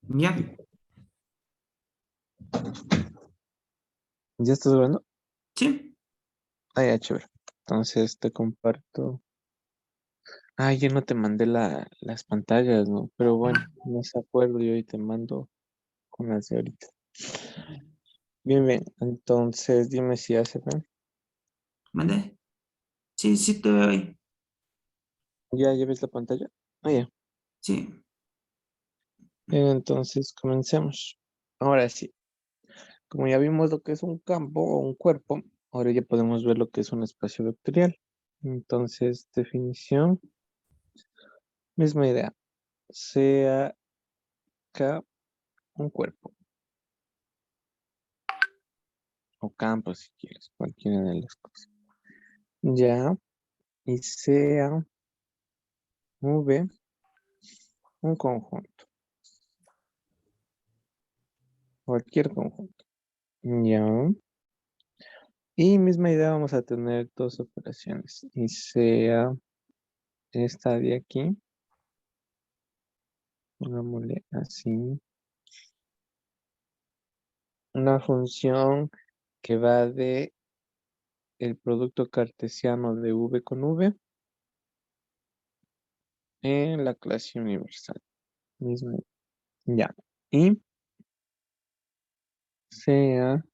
Ya, ¿Ya estás grabando? sí. Ah, ya, chévere. Entonces te comparto. Ah, ya no te mandé las pantallas, ¿no? Pero bueno, no se acuerdo y hoy te mando con las de ahorita. Bien, bien. Entonces dime si hace bien. ¿Mandé? Sí, sí te veo ahí. ¿Ya ves la pantalla? Ah, ya. Sí. Bien, entonces comencemos. Ahora sí, como ya vimos lo que es un campo o un cuerpo, ahora ya podemos ver lo que es un espacio vectorial. Entonces, definición, misma idea. Sea K un cuerpo o campo si quieres, cualquiera de las cosas. Ya, y sea V un conjunto, cualquier conjunto. Ya, y misma idea vamos a tener dos operaciones. Y sea esta de aquí, pongámosle así, una función que va de el producto cartesiano de V con V en la clase universal. Misma, ya. Y sea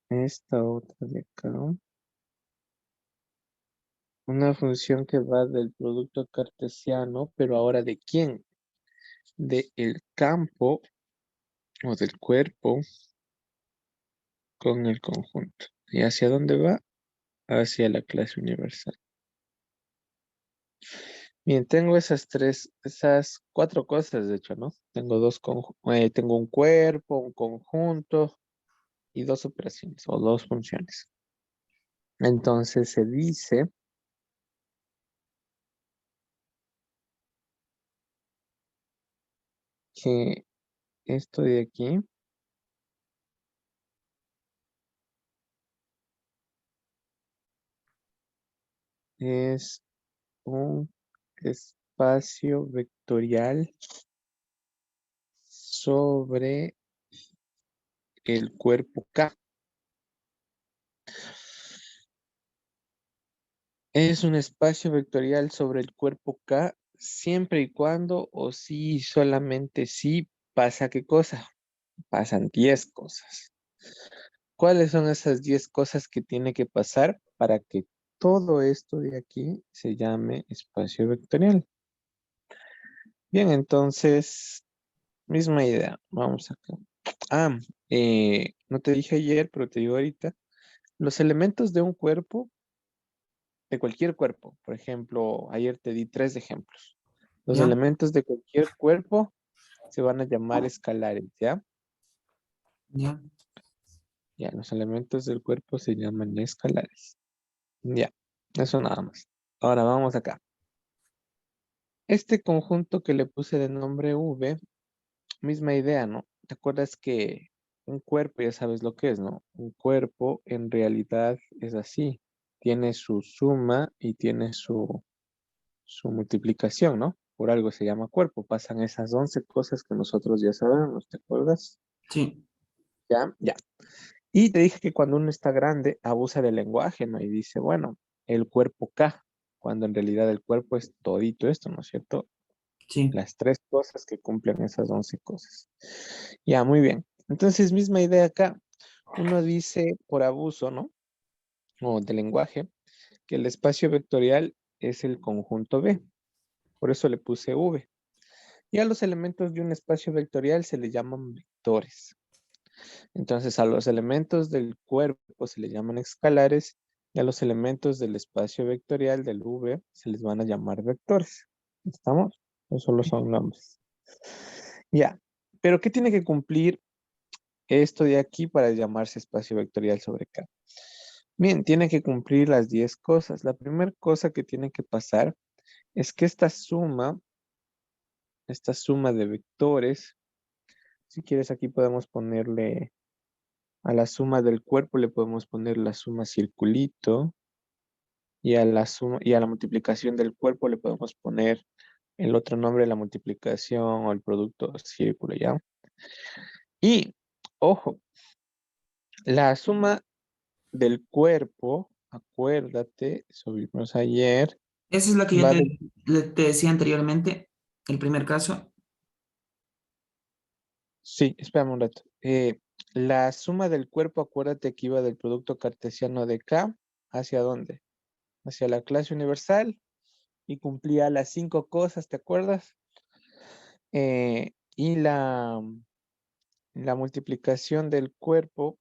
esta otra de acá, una función que va del producto cartesiano, pero ahora ¿de quién? De el campo o del cuerpo con el conjunto. ¿Y hacia dónde va? Hacia la clase universal. Bien, tengo esas cuatro cosas, de hecho, ¿no? Tengo un cuerpo, un conjunto y dos operaciones o dos funciones. Entonces se dice que esto de aquí es un espacio vectorial sobre el cuerpo K. Es un espacio vectorial sobre el cuerpo K siempre y cuando o si solamente si pasa qué cosa. Pasan 10 cosas. ¿Cuáles son esas 10 cosas que tiene que pasar para que todo esto de aquí se llame espacio vectorial? Bien, entonces, misma idea. Vamos acá. Ah, no te dije ayer, pero te digo ahorita. Los elementos de un cuerpo, de cualquier cuerpo, por ejemplo, ayer te di tres ejemplos. Los Ya, elementos de cualquier cuerpo se van a llamar escalares, ¿ya? ya. Ya, los elementos del cuerpo se llaman escalares. Ya, eso nada más. Ahora vamos acá. Este conjunto que le puse de nombre V, misma idea, ¿no? ¿Te acuerdas que un cuerpo, ya sabes lo que es, ¿no? Un cuerpo en realidad es así. Tiene su suma y tiene su multiplicación, ¿no? Por algo se llama cuerpo. Pasan esas 11 cosas que nosotros ya sabemos, ¿te acuerdas? Sí, Ya, ya. Y te dije que cuando uno está grande, abusa del lenguaje, ¿no? Y dice, bueno, el cuerpo K, cuando en realidad el cuerpo es todito esto, ¿no es cierto? sí. Las tres cosas que cumplen esas 11 cosas. Ya, muy bien. Entonces, misma idea acá. Uno dice por abuso, ¿no? O de lenguaje, que el espacio vectorial es el conjunto B. Por eso le puse V. Y a los elementos de un espacio vectorial se le llaman vectores. Entonces, a los elementos del cuerpo se le llaman escalares y a los elementos del espacio vectorial del V se les van a llamar vectores. ¿Estamos? No solo son nombres. Ya. Pero ¿qué tiene que cumplir esto de aquí para llamarse espacio vectorial sobre K? Bien, tiene que cumplir las 10 cosas. La primera cosa que tiene que pasar es que esta suma de vectores, si quieres aquí podemos ponerle a la suma del cuerpo, le podemos poner la suma circulito y a la suma y a la multiplicación del cuerpo le podemos poner el otro nombre de la multiplicación o el producto círculo, ¿ya? Y, ojo, la suma del cuerpo, acuérdate, eso vimos ayer, Esa es la que yo va de... te decía anteriormente, el primer caso. Sí, espérame un rato. La suma del cuerpo, acuérdate que iba del producto cartesiano de K, ¿hacia dónde? Hacia la clase universal y cumplía las 5 cosas, ¿te acuerdas? Y la multiplicación del cuerpo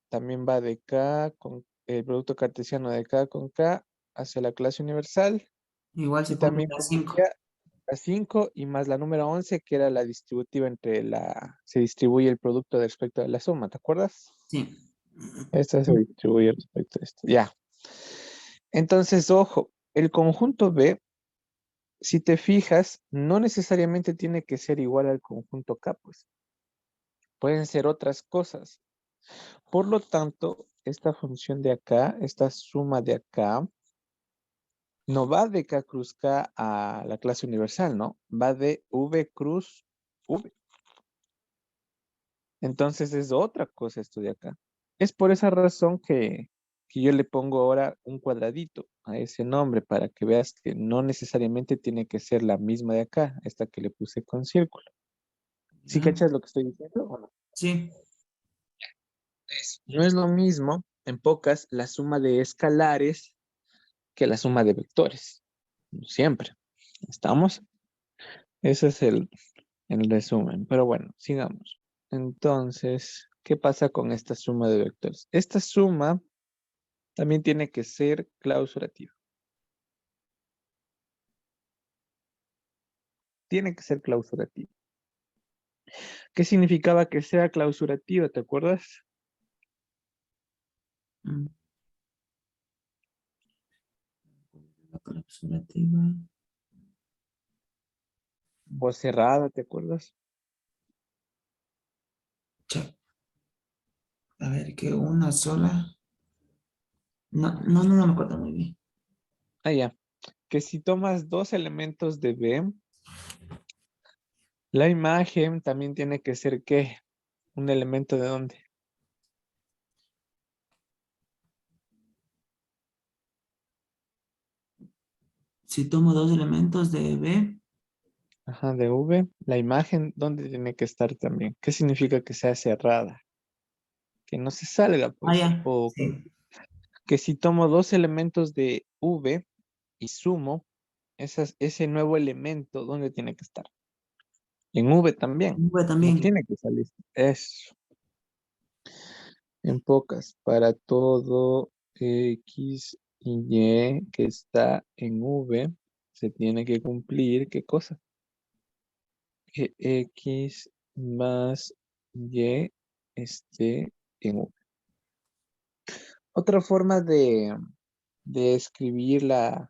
también va de K con el producto cartesiano de K con K hacia la clase universal Igual y se cumple también las cumplía 5. las 5 y más la número 11 que era la distributiva entre se distribuye el producto respecto de la suma, ¿te acuerdas? Sí. Esta se distribuye respecto a esto. Ya. Entonces, ojo, el conjunto B, si te fijas, no necesariamente tiene que ser igual al conjunto K, pues. Pueden ser otras cosas. Por lo tanto, esta función de acá, esta suma de acá, no va de K cruz K a la clase universal, ¿no? Va de V cruz V. Entonces es otra cosa esto de acá. Es por esa razón que yo le pongo ahora un cuadradito a ese nombre para que veas que no necesariamente tiene que ser la misma de acá, esta que le puse con círculo. ¿Sí Ya. cachas lo que estoy diciendo o no? Sí. No es lo mismo, en pocas, la suma de escalares que la suma de vectores. Siempre. ¿Estamos? Ese es el resumen. Pero bueno, sigamos. Entonces, ¿qué pasa con esta suma de vectores? Esta suma también tiene que ser clausurativa. Tiene que ser clausurativa. ¿Qué significaba que sea clausurativa? ¿Te acuerdas? Mm. La clausurativa. O cerrada, ¿te acuerdas? Cha- A ver, que una sola. No, no, no, no me acuerdo muy bien. Ah, ya. Que si tomas dos elementos de B, la imagen también tiene que ser ¿qué? Un elemento de dónde. Si tomo dos elementos de B. Ajá, de V. La imagen, ¿dónde tiene que estar también? ¿Qué significa que sea cerrada? Que no se salga, Ah, pues. ya. O Sí. que si tomo dos elementos de V y sumo, ese nuevo elemento, ¿dónde tiene que estar? En V también. V No también. tiene que salir. Eso. En pocas. Para todo X y Y que está en V, se tiene que cumplir, ¿qué cosa? Que X más Y esté en V. Otra forma de escribir la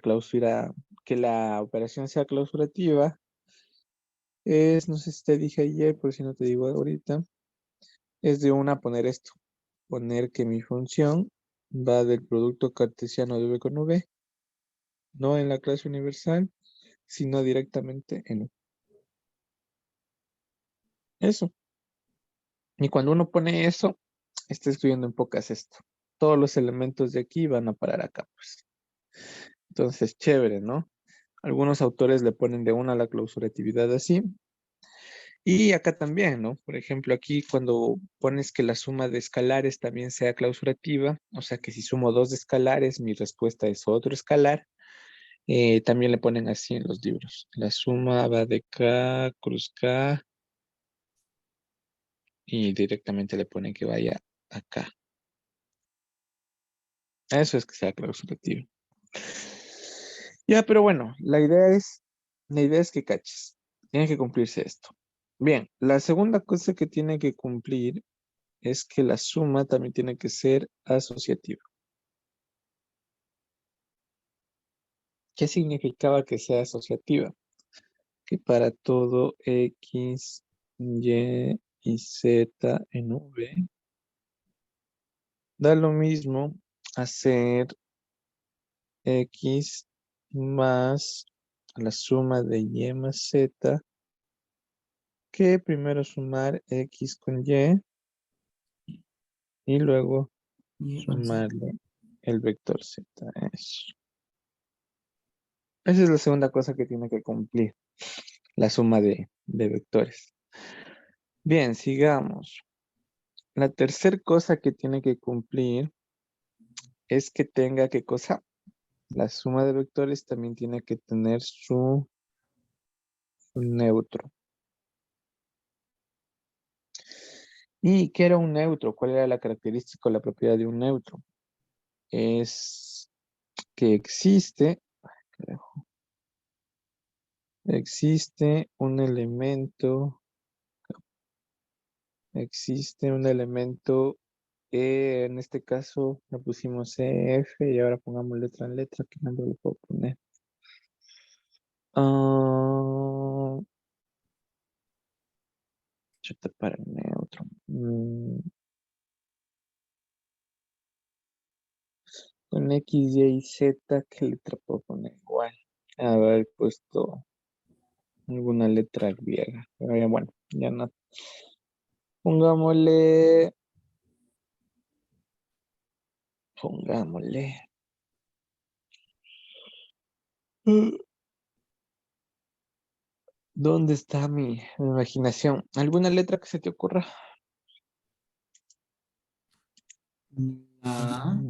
clausura, que la operación sea clausurativa, es, no sé si te dije ayer, por si no te digo ahorita, es de una poner esto, poner que mi función va del producto cartesiano de V con V, no en la clase universal, sino directamente en V. Eso. Y cuando uno pone eso, está escribiendo en pocas esto. Todos los elementos de aquí van a parar acá, pues. Entonces, chévere, ¿no? Algunos autores le ponen de una la clausuratividad así. Y acá también, ¿no? Por ejemplo, aquí cuando pones que la suma de escalares también sea clausurativa, o sea que si sumo dos escalares, mi respuesta es otro escalar, también le ponen así en los libros. La suma va de K, cruz K, y directamente le ponen que vaya acá. Eso es que sea clausurativo. Ya, pero bueno, la idea es que caches. Tiene que cumplirse esto. Bien, la segunda cosa que tiene que cumplir es que la suma también tiene que ser asociativa. ¿Qué significaba que sea asociativa? Que para todo X, Y y Z en V, da lo mismo hacer X más la suma de y más z, que primero sumar x con y luego Y más sumarle el vector z. Eso. Esa es la segunda cosa que tiene que cumplir, la suma de vectores. Bien, sigamos. La tercera cosa que tiene que cumplir es que tenga, ¿qué cosa? La suma de vectores también tiene que tener su neutro. ¿Y qué era un neutro? ¿Cuál era la característica o la propiedad de un neutro? Es que existe un elemento, en este caso le pusimos EF y ahora pongamos letra en letra, ¿qué nombre le puedo poner? Chuta, para el neutro. Con X, Y, Z, ¿qué letra puedo poner? Igual. Haber puesto alguna letra griega. Pero ya, bueno, ya no. Pongámosle. Pongámosle. ¿Dónde está mi imaginación? ¿Alguna letra que se te ocurra? nada.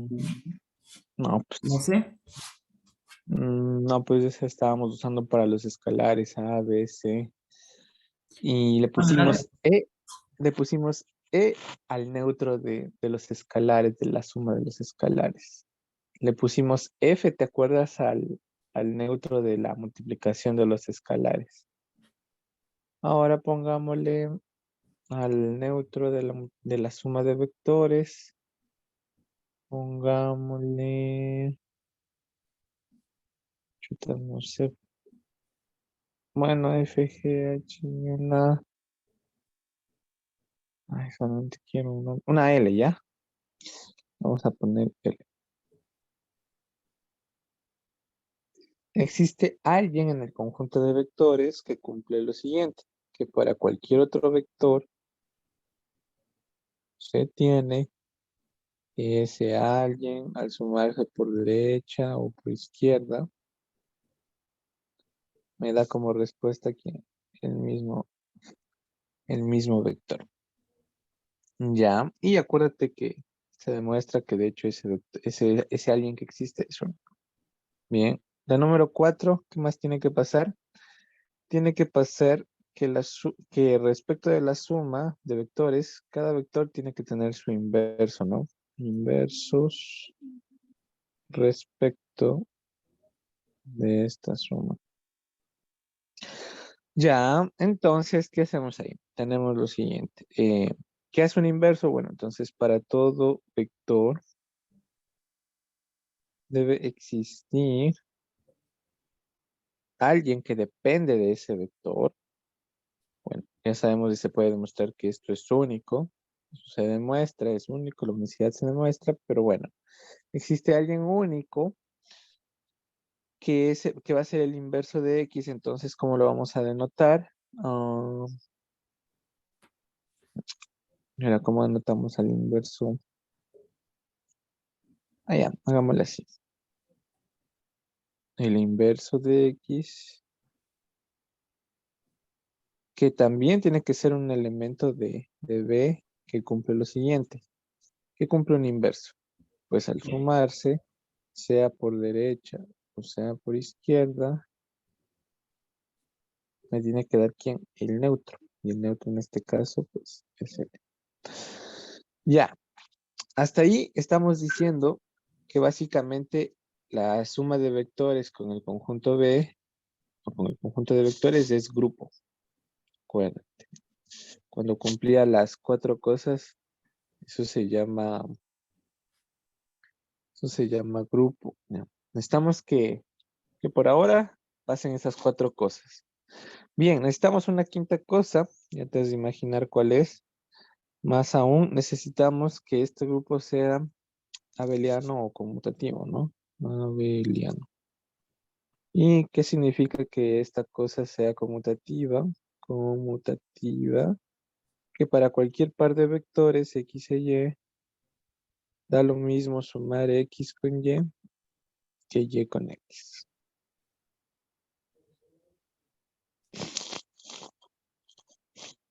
No, No pues. sé. No, pues esa estábamos usando para los escalares A, B, C. Y Bueno, le pusimos E al neutro de los escalares, de la suma de los escalares. Le pusimos F, ¿te acuerdas? Al neutro de la multiplicación de los escalares. Ahora pongámosle al neutro de la suma de vectores. Pongámosle. Chuta, no sé. Bueno, F, G, H, L, A. Ay, solamente quiero una L, ¿ya? Vamos a poner L. Existe alguien en el conjunto de vectores que cumple lo siguiente, que para cualquier otro vector se tiene ese alguien al sumarse por derecha o por izquierda, me da como respuesta que el mismo, el mismo vector. Ya, y acuérdate que se demuestra que de hecho ese alguien que existe es uno. Bien, la número 4, ¿qué más tiene que pasar? Tiene que pasar que respecto de la suma de vectores, cada vector tiene que tener su inverso, ¿no? Inversos respecto de esta suma. Ya, entonces, ¿qué hacemos ahí? Tenemos lo siguiente. ¿Qué hace un inverso? Bueno, entonces para todo vector debe existir alguien que depende de ese vector. Bueno, ya sabemos y se puede demostrar que esto es único. Eso se demuestra, es único, la unicidad se demuestra, pero bueno, existe alguien único que va a ser el inverso de X, entonces, ¿cómo lo vamos a denotar? Mira, ¿cómo anotamos al inverso? Ya, hagámoslo así. El inverso de X, que también tiene que ser un elemento de B que cumple lo siguiente. ¿Qué cumple un inverso? Pues al sumarse, sea por derecha o sea por izquierda, me tiene que dar ¿quién? El neutro. Y el neutro en este caso, pues, es el. Ya, hasta ahí estamos diciendo que básicamente la suma de vectores con el conjunto B o con el conjunto de vectores es grupo. Acuérdate. Cuando cumplía las 4 cosas, eso se llama grupo. ¿Ya? Necesitamos que por ahora pasen esas 4 cosas. Bien, necesitamos una quinta cosa, ya te has de imaginar cuál es. Más aún, necesitamos que este grupo sea abeliano o conmutativo, ¿no? Abeliano. ¿Y qué significa que esta cosa sea conmutativa? Conmutativa, que para cualquier par de vectores X e Y da lo mismo sumar X con Y que Y con X.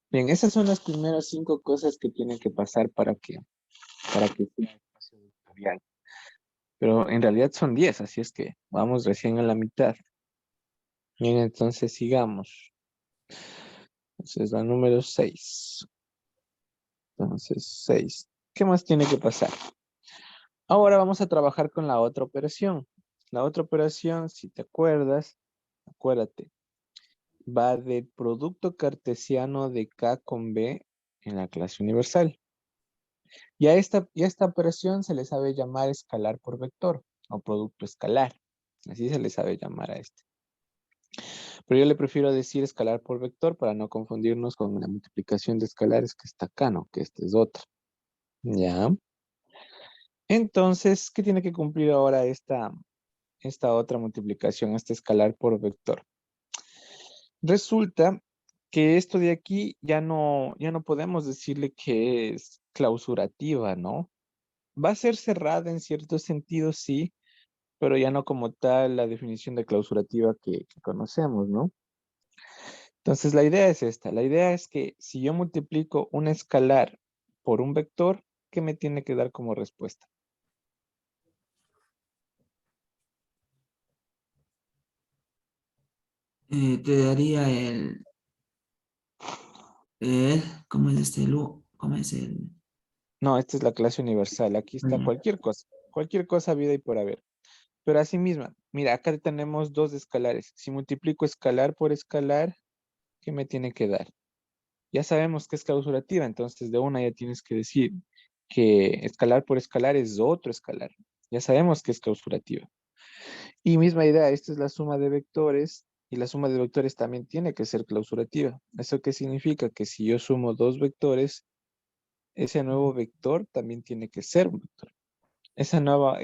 Bien, esas son las primeras 5 cosas que tienen que pasar para que sea espacio vectorial. Pero en realidad son 10, así es que vamos recién a la mitad. Bien, entonces sigamos. Entonces la número 6. Entonces 6. ¿Qué más tiene que pasar? Ahora vamos a trabajar con la otra operación. La otra operación, si te acuerdas, acuérdate, va del producto cartesiano de K con B en la clase universal. Y a esta operación se le sabe llamar escalar por vector o producto escalar. Así se le sabe llamar a este. Pero yo le prefiero decir escalar por vector para no confundirnos con la multiplicación de escalares que está acá, ¿no? Que este es otra. ¿Ya? Entonces, ¿qué tiene que cumplir ahora esta otra multiplicación, este escalar por vector? Resulta que esto de aquí ya no podemos decirle que es clausurativa, ¿no? Va a ser cerrada en cierto sentido, sí, pero ya no como tal la definición de clausurativa que conocemos, ¿no? Entonces la idea es esta, la idea es que si yo multiplico un escalar por un vector, ¿qué me tiene que dar como respuesta? Te daría ¿cómo es este? ¿Cómo es el? No, esta es la clase universal, aquí está cualquier cosa vida y por haber. Pero así misma, mira, acá tenemos dos escalares. Si multiplico escalar por escalar, ¿qué me tiene que dar? Ya sabemos que es clausurativa, entonces de una ya tienes que decir que escalar por escalar es otro escalar. Ya sabemos que es clausurativa. Y misma idea, esta es la suma de vectores y la suma de vectores también tiene que ser clausurativa. ¿Eso qué significa? Que si yo sumo dos vectores, ese nuevo vector también tiene que ser un vector. Ese nuevo,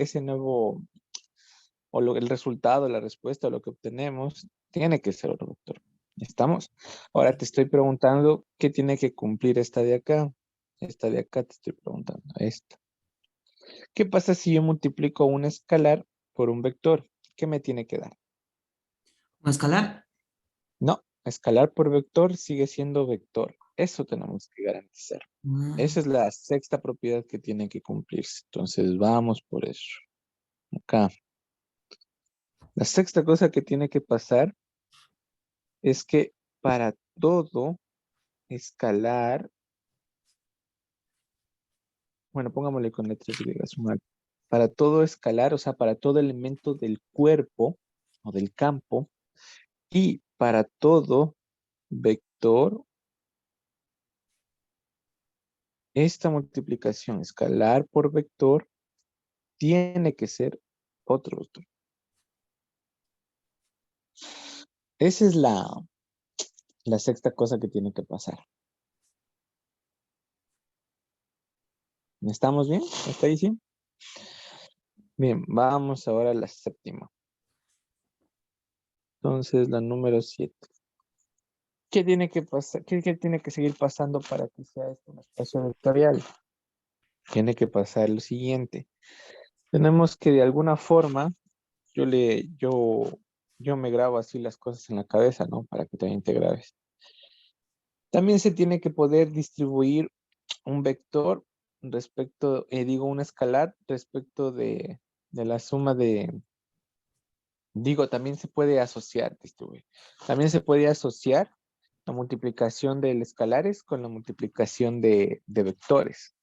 el resultado, la respuesta, lo que obtenemos, tiene que ser otro vector. ¿Estamos? Ahora te estoy preguntando qué tiene que cumplir esta de acá. Esta de acá te estoy preguntando, esta. ¿Qué pasa si yo multiplico un escalar por un vector? ¿Qué me tiene que dar? ¿Un escalar? No, escalar por vector sigue siendo vector. Eso tenemos que garantizar. Ah, Esa es la sexta propiedad que tiene que cumplirse. Entonces vamos por eso. Acá. La sexta cosa que tiene que pasar es que para todo escalar, bueno, pongámosle con letras griegas, para todo escalar, o sea, para todo elemento del cuerpo o del campo y para todo vector, esta multiplicación escalar por vector tiene que ser otro vector. Esa es la sexta cosa que tiene que pasar. ¿Estamos bien? ¿Está ahí, sí? Bien, vamos ahora a la séptima. Entonces, la número 7. ¿Qué tiene que pasar? ¿Qué tiene que seguir pasando para que sea esto un espacio vectorial? Tiene que pasar lo siguiente. Tenemos que de alguna forma, yo, le, yo, yo me grabo así las cosas en la cabeza, ¿no? Para que también te grabes. También se tiene que poder distribuir un vector respecto, digo, un escalar respecto de la suma digo, también se puede asociar, distribuir. También se puede asociar la multiplicación de escalares con la multiplicación de vectores.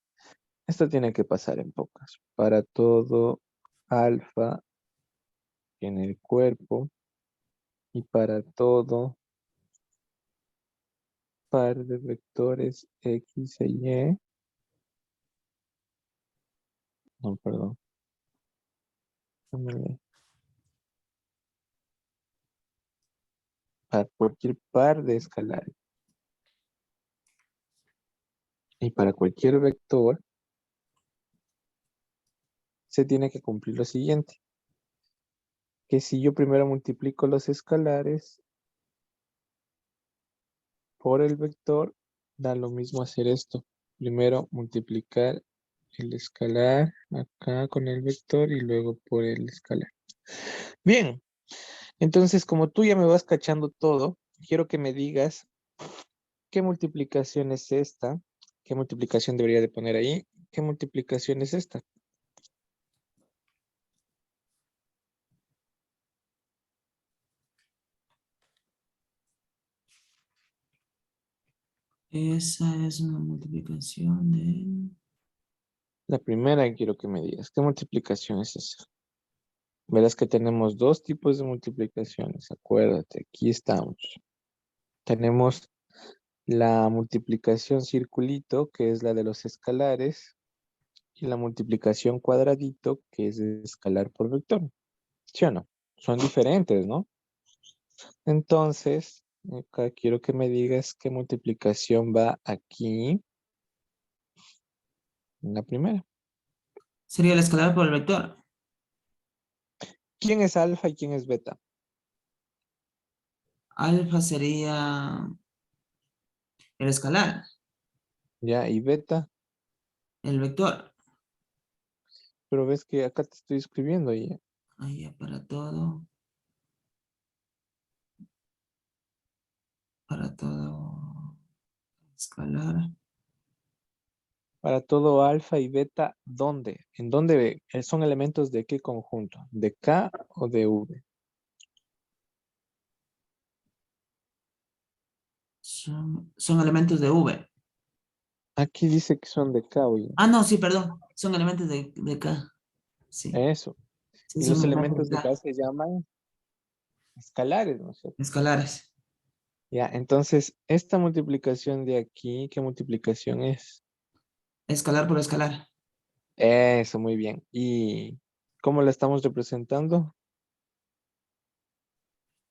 Esto tiene que pasar en pocas. Para todo alfa en el cuerpo y para todo par de vectores X e Y. No, perdón. Dámele. Para cualquier par de escalares. Y para cualquier vector se tiene que cumplir lo siguiente. que si yo primero multiplico los escalares por el vector, da lo mismo hacer esto. Primero multiplicar el escalar acá con el vector y luego por el escalar. Bien, entonces como tú ya me vas cachando todo, quiero que me digas qué multiplicación es esta, qué multiplicación debería de poner ahí, qué multiplicación es esta. Esa es una multiplicación de... La primera que quiero que me digas, ¿qué multiplicación es esa? Verás que tenemos dos tipos de multiplicaciones, acuérdate, aquí estamos. Tenemos la multiplicación circulito, que es la de los escalares, y la multiplicación cuadradito, que es de escalar por vector. ¿Sí o no? Son diferentes, ¿no? Entonces, acá quiero que me digas qué multiplicación va aquí en la primera. Sería el escalar por el vector. ¿Quién es alfa y quién es beta? Alfa sería el escalar, Ya, y beta, el vector. pero ves que acá te estoy escribiendo ya. Ahí ya para todo, escalar. Para todo alfa y beta, ¿dónde? ¿En dónde son elementos de qué conjunto? ¿De K o de V? Son elementos de V. Aquí dice que son de K, oye. Ah, no, sí, perdón. Son elementos de K. Sí, Eso. sí, Y son los elementos de elementos de K K. se llaman escalares, ¿no es cierto? Escalares. Ya, entonces, esta multiplicación de aquí, ¿qué multiplicación es? Escalar por escalar. Eso, muy bien. ¿Y cómo la estamos representando?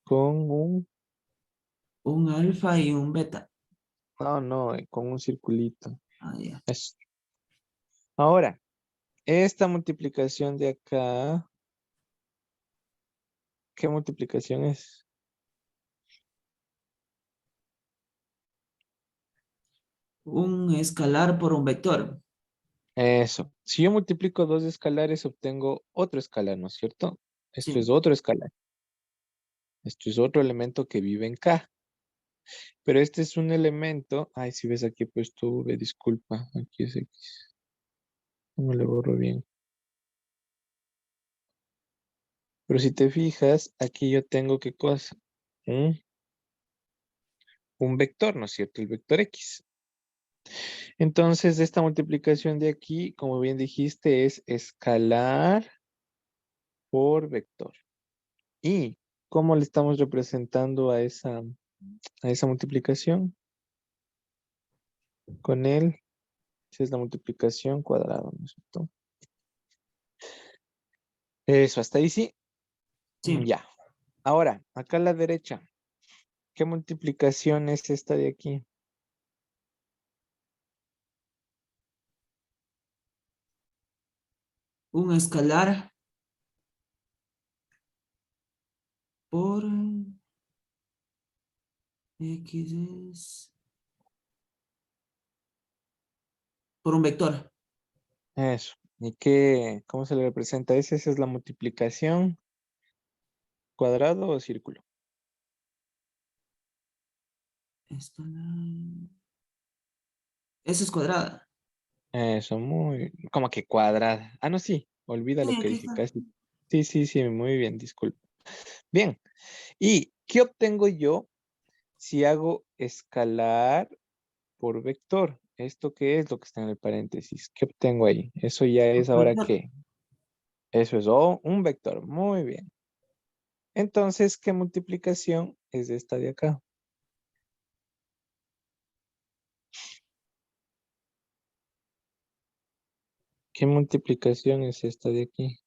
Con un... Un alfa y un beta. No, no, con un circulito. Ah, ya. Eso. Ahora, esta multiplicación de acá, ¿qué multiplicación es? Un escalar por un vector. Eso. Si yo multiplico dos escalares, obtengo otro escalar, ¿no es cierto? Esto es Sí. otro escalar. Esto es otro elemento que vive en K. Pero este es un elemento. Ay, si ves aquí he puesto V, disculpa. Aquí es X. No lo borro bien. Pero si te fijas, aquí yo tengo qué cosa. Un, un vector, ¿no es cierto? El vector X. Entonces, esta multiplicación de aquí, como bien dijiste, es escalar por vector. ¿Y cómo le estamos representando a esa multiplicación? Con él, si es la multiplicación cuadrada, ¿no es cierto? Eso, hasta ahí sí. Sí. Ya. Ahora, acá a la derecha, ¿qué multiplicación es esta de aquí? Un escalar por X es por un vector. Eso. ¿Y cómo se le representa ese? Esa es la multiplicación cuadrado o círculo. Escalar. Eso es cuadrada. Eso, como que cuadrada. Ah, no, sí, olvida Sí, lo que aquí dije está. casi. Sí, sí, sí, muy bien, disculpa. Bien, ¿y qué obtengo yo si hago escalar por vector? ¿Esto qué es lo que está en el paréntesis? ¿Qué obtengo ahí? Eso ya es Otro ahora vector. qué. Eso es un vector, muy bien. Entonces, ¿qué multiplicación es esta de acá? ¿Qué multiplicación es esta de aquí?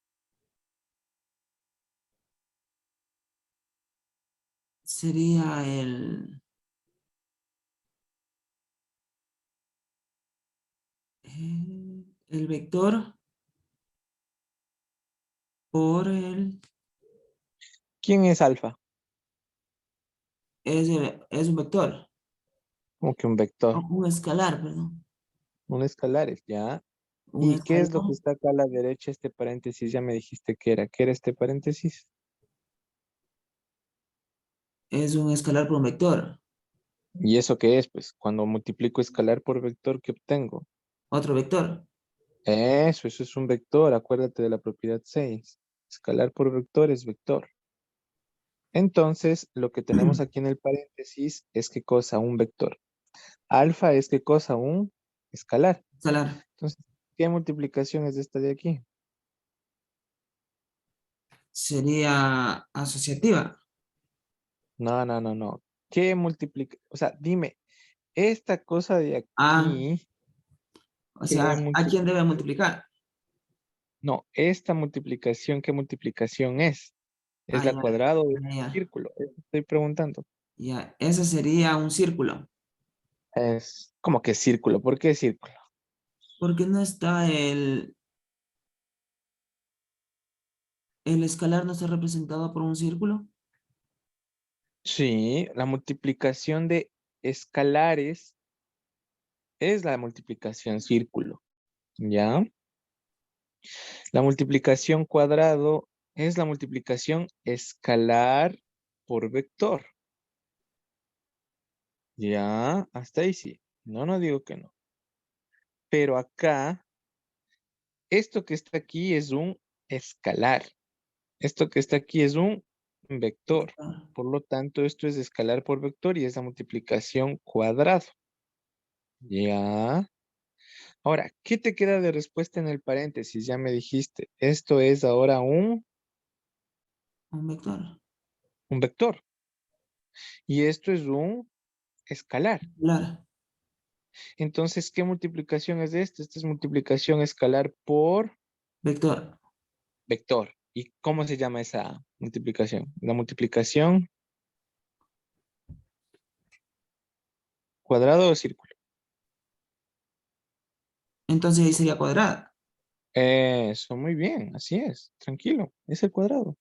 Sería el vector por el... ¿Quién es alfa? Es un vector. Como que un vector. Un escalar, perdón. Un escalar es, ¿ya? Un ¿Y qué es lo que escalar está acá a la derecha, este paréntesis? Ya me dijiste que era. ¿Qué era este paréntesis? es un escalar por un vector. ¿Y eso qué es? Pues cuando multiplico escalar por vector, ¿qué obtengo? Otro vector. Eso es un vector. Acuérdate de la propiedad 6. Escalar por vector es vector. Entonces, lo que tenemos aquí en el paréntesis es qué cosa, un vector. Alfa es qué cosa, un escalar. Escalar. Entonces, ¿qué multiplicación es esta de aquí? Sería asociativa. No, no, no, no. ¿Qué multiplica? O sea, dime, esta cosa de Ah, aquí, o ¿qué sea, ¿a quién debe multiplicación? multiplicar? No, esta multiplicación, ¿qué multiplicación es? ¿Es Ah, la ya, cuadrado o es ya, el ya. círculo? Eso estoy preguntando. Ya, ese sería un círculo. Es como que círculo. ¿Por qué círculo? Porque no está el escalar no está representado por un círculo. Sí, la multiplicación de escalares es la multiplicación círculo, ¿ya? La multiplicación cuadrado es la multiplicación escalar por vector, ¿ya? Hasta ahí sí. No, no digo que no. Pero acá, esto que está aquí es un escalar. Esto que está aquí es un vector. Vector. Por lo tanto, esto es escalar por vector y es la multiplicación cuadrado, ¿ya? Ahora, ¿qué te queda de respuesta en el paréntesis? Ya me dijiste, esto es ahora Un vector. un vector y esto es un escalar. Escalar. Entonces, ¿qué multiplicación es de esto? Esta es multiplicación escalar por Vector. vector. ¿Y cómo se llama esa multiplicación? La multiplicación cuadrado o círculo. Entonces ahí sería cuadrada. Eso, muy bien, así es, tranquilo, es el cuadrado.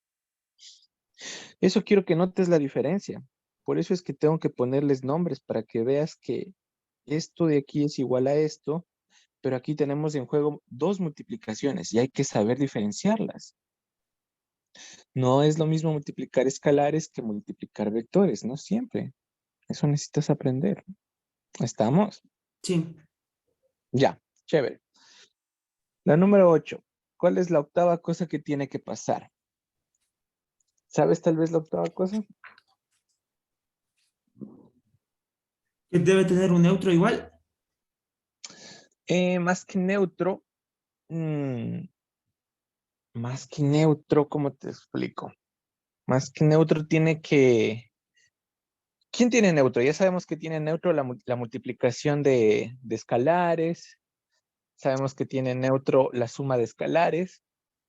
Eso quiero que notes la diferencia. Por eso es que tengo que ponerles nombres para que veas que esto de aquí es igual a esto, pero aquí tenemos en juego dos multiplicaciones y hay que saber diferenciarlas. No es lo mismo multiplicar escalares que multiplicar vectores, no siempre. Eso necesitas aprender. ¿Estamos? Sí. Ya, chévere. La número 8. ¿Cuál es la octava cosa que tiene que pasar? ¿Sabes tal vez la octava cosa? Que debe tener un neutro igual. Más que neutro, mm, más que neutro, ¿cómo te explico? Más que neutro tiene que... ¿Quién tiene neutro? Ya sabemos que tiene neutro la multiplicación de escalares, sabemos que tiene neutro la suma de escalares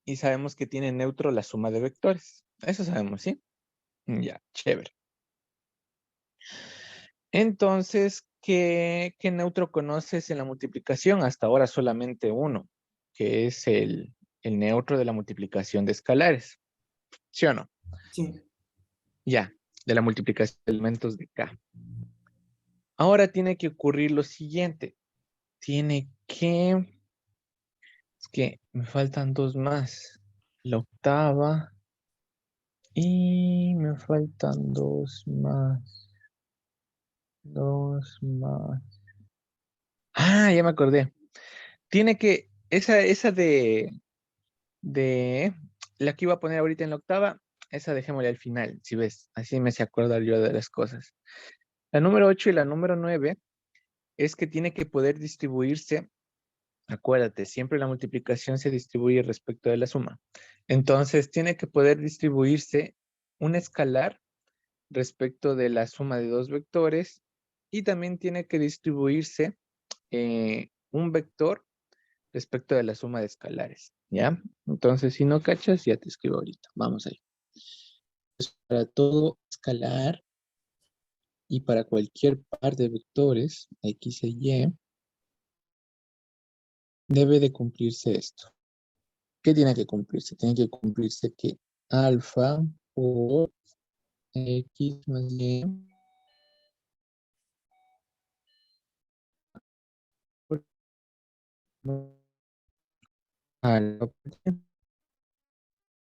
y sabemos que tiene neutro la suma de vectores. Eso sabemos, ¿sí? Ya, chévere. Entonces, ¿qué neutro conoces en la multiplicación? Hasta ahora solamente uno, que es el neutro de la multiplicación de escalares. ¿Sí o no? Sí. Ya, de la multiplicación de elementos de K. Ahora tiene que ocurrir lo siguiente. Tiene que... Es que me faltan dos más. La octava y me faltan dos más. Dos más. Ah, ya me acordé. Tiene que... Esa de la que iba a poner ahorita en la octava, esa dejémosla al final, si ves. Así me sé acordar yo de las cosas. La número 8 y la número 9 es que tiene que poder distribuirse. Acuérdate, siempre la multiplicación se distribuye respecto de la suma. Entonces, tiene que poder distribuirse un escalar respecto de la suma de dos vectores y también tiene que distribuirse un vector respecto de la suma de escalares, ¿ya? Entonces, si no cachas, ya te escribo ahorita. Vamos ahí. Entonces, para todo escalar y para cualquier par de vectores, X e Y, debe de cumplirse esto. ¿Qué tiene que cumplirse? Tiene que cumplirse que alfa O X más Y.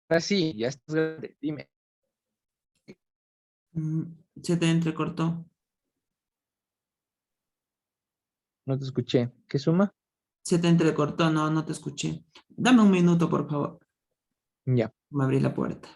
Ahora sí, ya estás grande. Dime, Mm, Se te entrecortó. no te escuché. ¿Qué suma? Se te entrecortó, no, no te escuché. Dame un minuto, por favor. Ya. Me abrí la puerta.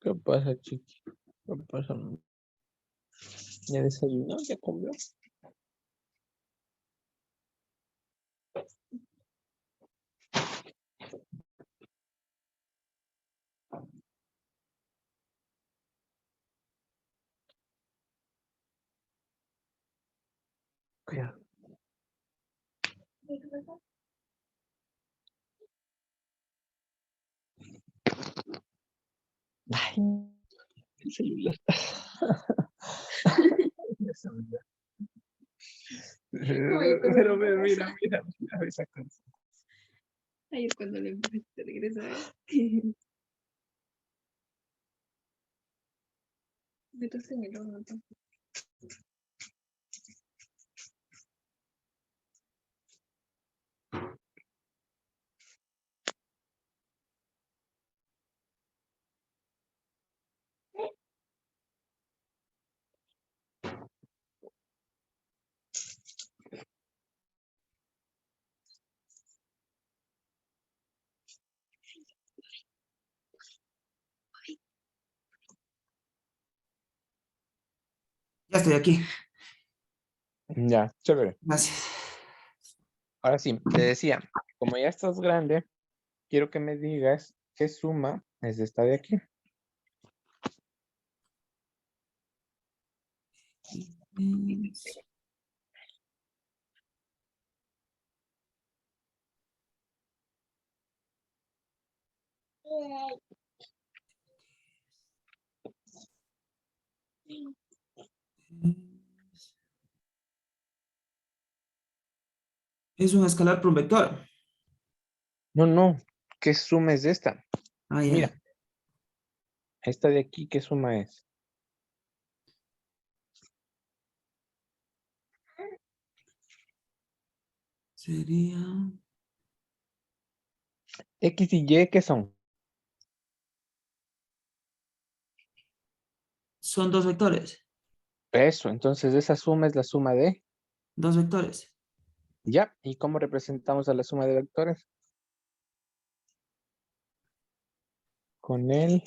¿Qué pasa, chiqui? ¿Qué pasa? ¿Ya desayunó? ¿Ya comió? Ya. Ay, el celular. El celular. Pero mira esa cosa. Ahí es cuando le empezaste a regresar. Métase en el horno. Ya estoy aquí. Ya, chévere. Gracias. Ahora sí, te decía, como ya estás grande, quiero que me digas qué suma es esta de aquí. Es un escalar por un vector. No, no, ¿qué suma es esta? Ah, ya. Mira, esta de aquí, ¿qué suma es? Sería. X y Y, ¿qué son? Son dos vectores. Eso, entonces esa suma es la suma de... Dos vectores. Ya, ¿y cómo representamos a la suma de vectores? Con el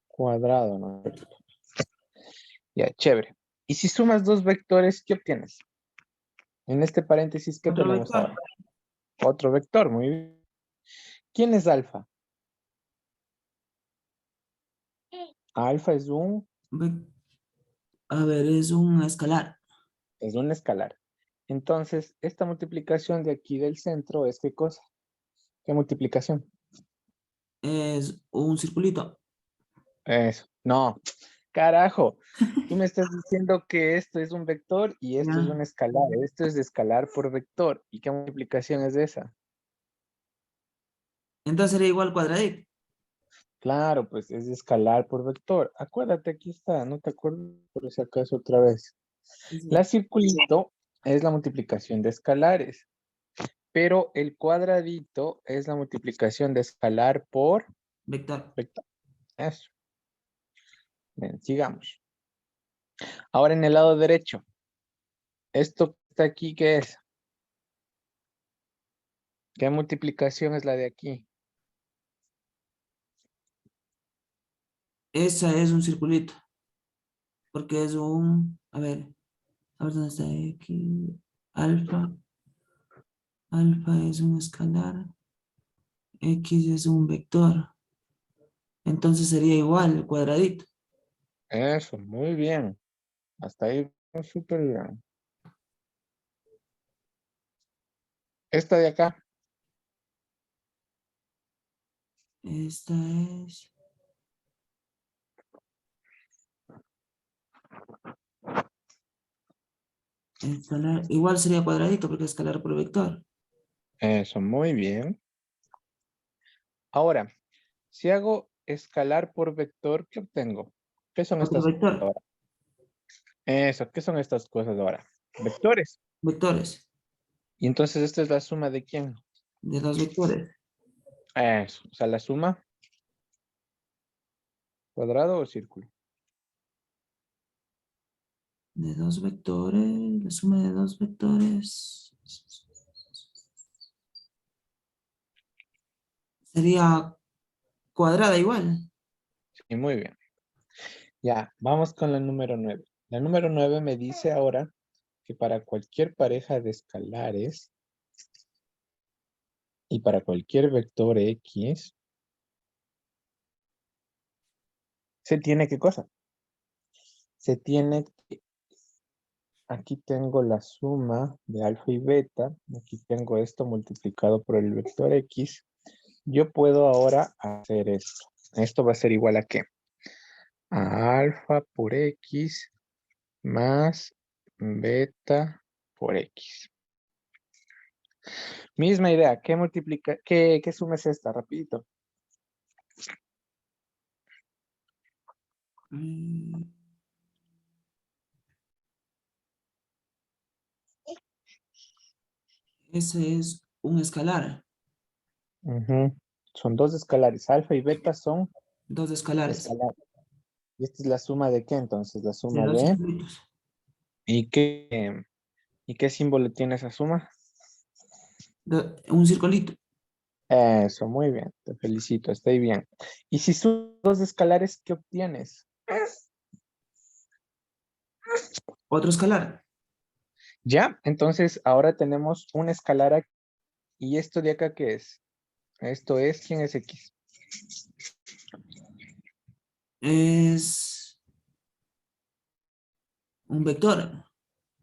cuadrado, ¿no? Ya, chévere. Y si sumas dos vectores, ¿qué obtienes? En este paréntesis, ¿qué Otro tenemos vector. ahora? Otro vector, muy bien. ¿Quién es alfa? Alfa Ve- A ver, es un escalar. es un escalar. Entonces, esta multiplicación de aquí del centro es ¿qué cosa? ¿Qué multiplicación? Es un circulito. Eso. No, carajo. Tú me estás diciendo que esto es un vector y esto es Ya. un escalar. Esto es de escalar por vector. ¿Y qué multiplicación es esa? Entonces sería igual cuadradito. Claro, pues es de escalar por vector. Acuérdate, aquí está. No te acuerdas por si acaso otra vez. Sí, La sí. circulito es la multiplicación de escalares, pero el cuadradito es la multiplicación de escalar por Vector. vector. Eso. Bien, sigamos. Ahora en el lado derecho. Esto que está aquí, ¿qué es? ¿Qué multiplicación es la de aquí? Esa es un circulito. Porque es un, a ver dónde está X. Alfa. Alfa es un escalar. X es un vector. Entonces sería igual, el cuadradito. Eso, muy bien. Hasta ahí, súper bien. Esta de acá. Esta es. Escalar. Igual sería cuadradito porque es escalar por vector. Eso, muy bien. Ahora, si hago escalar por vector, ¿qué obtengo? ¿Qué son Otro estas cosas vector. ahora? Eso, ¿qué son estas cosas ahora? Vectores. Vectores. Y entonces esta es la suma de quién? De dos vectores. Eso, o sea, la suma, cuadrado o círculo. De dos vectores. La suma de dos vectores. Sería cuadrada igual. Sí, muy bien. Ya, vamos con la número 9. La número 9 me dice ahora que para cualquier pareja de escalares y para cualquier vector X, se tiene ¿qué cosa? Se tiene que, aquí tengo la suma de alfa y beta, aquí tengo esto multiplicado por el vector X. Yo puedo ahora hacer esto. Esto va a ser igual a ¿qué? A alfa por X más beta por X. Misma idea, ¿qué multiplica, qué suma es esta? Rapidito. Mm, Ese es un escalar. Ujú. Son dos escalares, alfa y beta son Dos escalares. escalares. ¿Y esta es la suma de qué entonces? La De suma dos de, circuitos. ¿y qué símbolo tiene esa suma? Un circulito. Eso, muy bien, te felicito, estoy bien. Y si sumas dos escalares, ¿qué obtienes? Otro escalar. Ya, entonces ahora tenemos un escalar aquí. ¿Y esto de acá qué es? Esto es, ¿quién es X? Es un vector.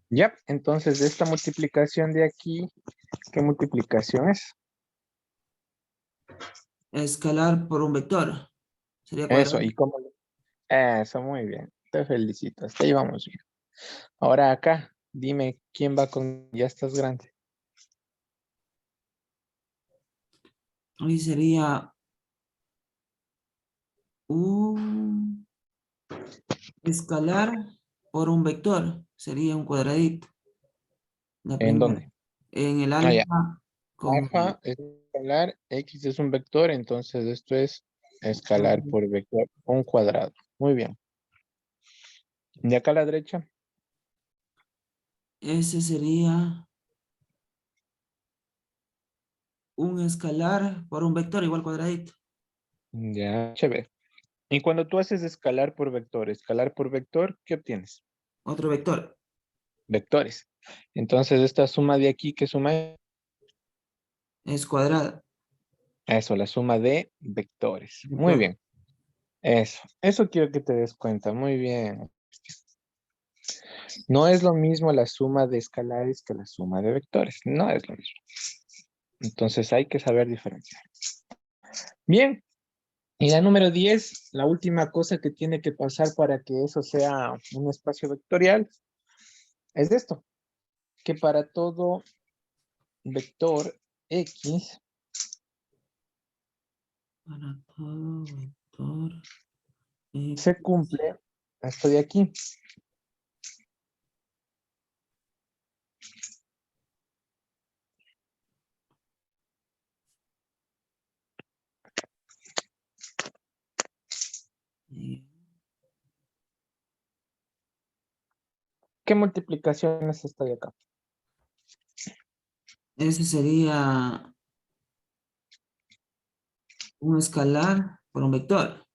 Ya, entonces de esta multiplicación de aquí, ¿qué multiplicación es? Escalar por un vector. Sería Eso, cuadrado. ¿y cómo? Eso, muy bien, te felicito, hasta ahí vamos bien. Ahora acá, dime, ¿quién va con, ya estás grande? Ahí sería un escalar por un vector. Sería un cuadradito. La ¿En primera. dónde? En el Ah, ya. alfa con Alfa es escalar, X es un vector, entonces esto es escalar por vector, un cuadrado. Muy bien. De acá a la derecha, ese sería un escalar por un vector igual cuadradito. ya, chévere. Y cuando tú haces escalar por vector, ¿qué obtienes? Otro vector. Vectores. Entonces esta suma de aquí, ¿qué suma es? Es cuadrada. Eso, la suma de vectores. Muy Vector. bien. Eso quiero que te des cuenta. Muy bien. No es lo mismo la suma de escalares que la suma de vectores. No es lo mismo. Entonces hay que saber diferenciar. Bien. Y la número 10, la última cosa que tiene que pasar para que eso sea un espacio vectorial, es esto, que para todo vector X Para todo vector se cumple esto de aquí. y ¿Qué multiplicación es esta de acá? ese sería un escalar por un vector.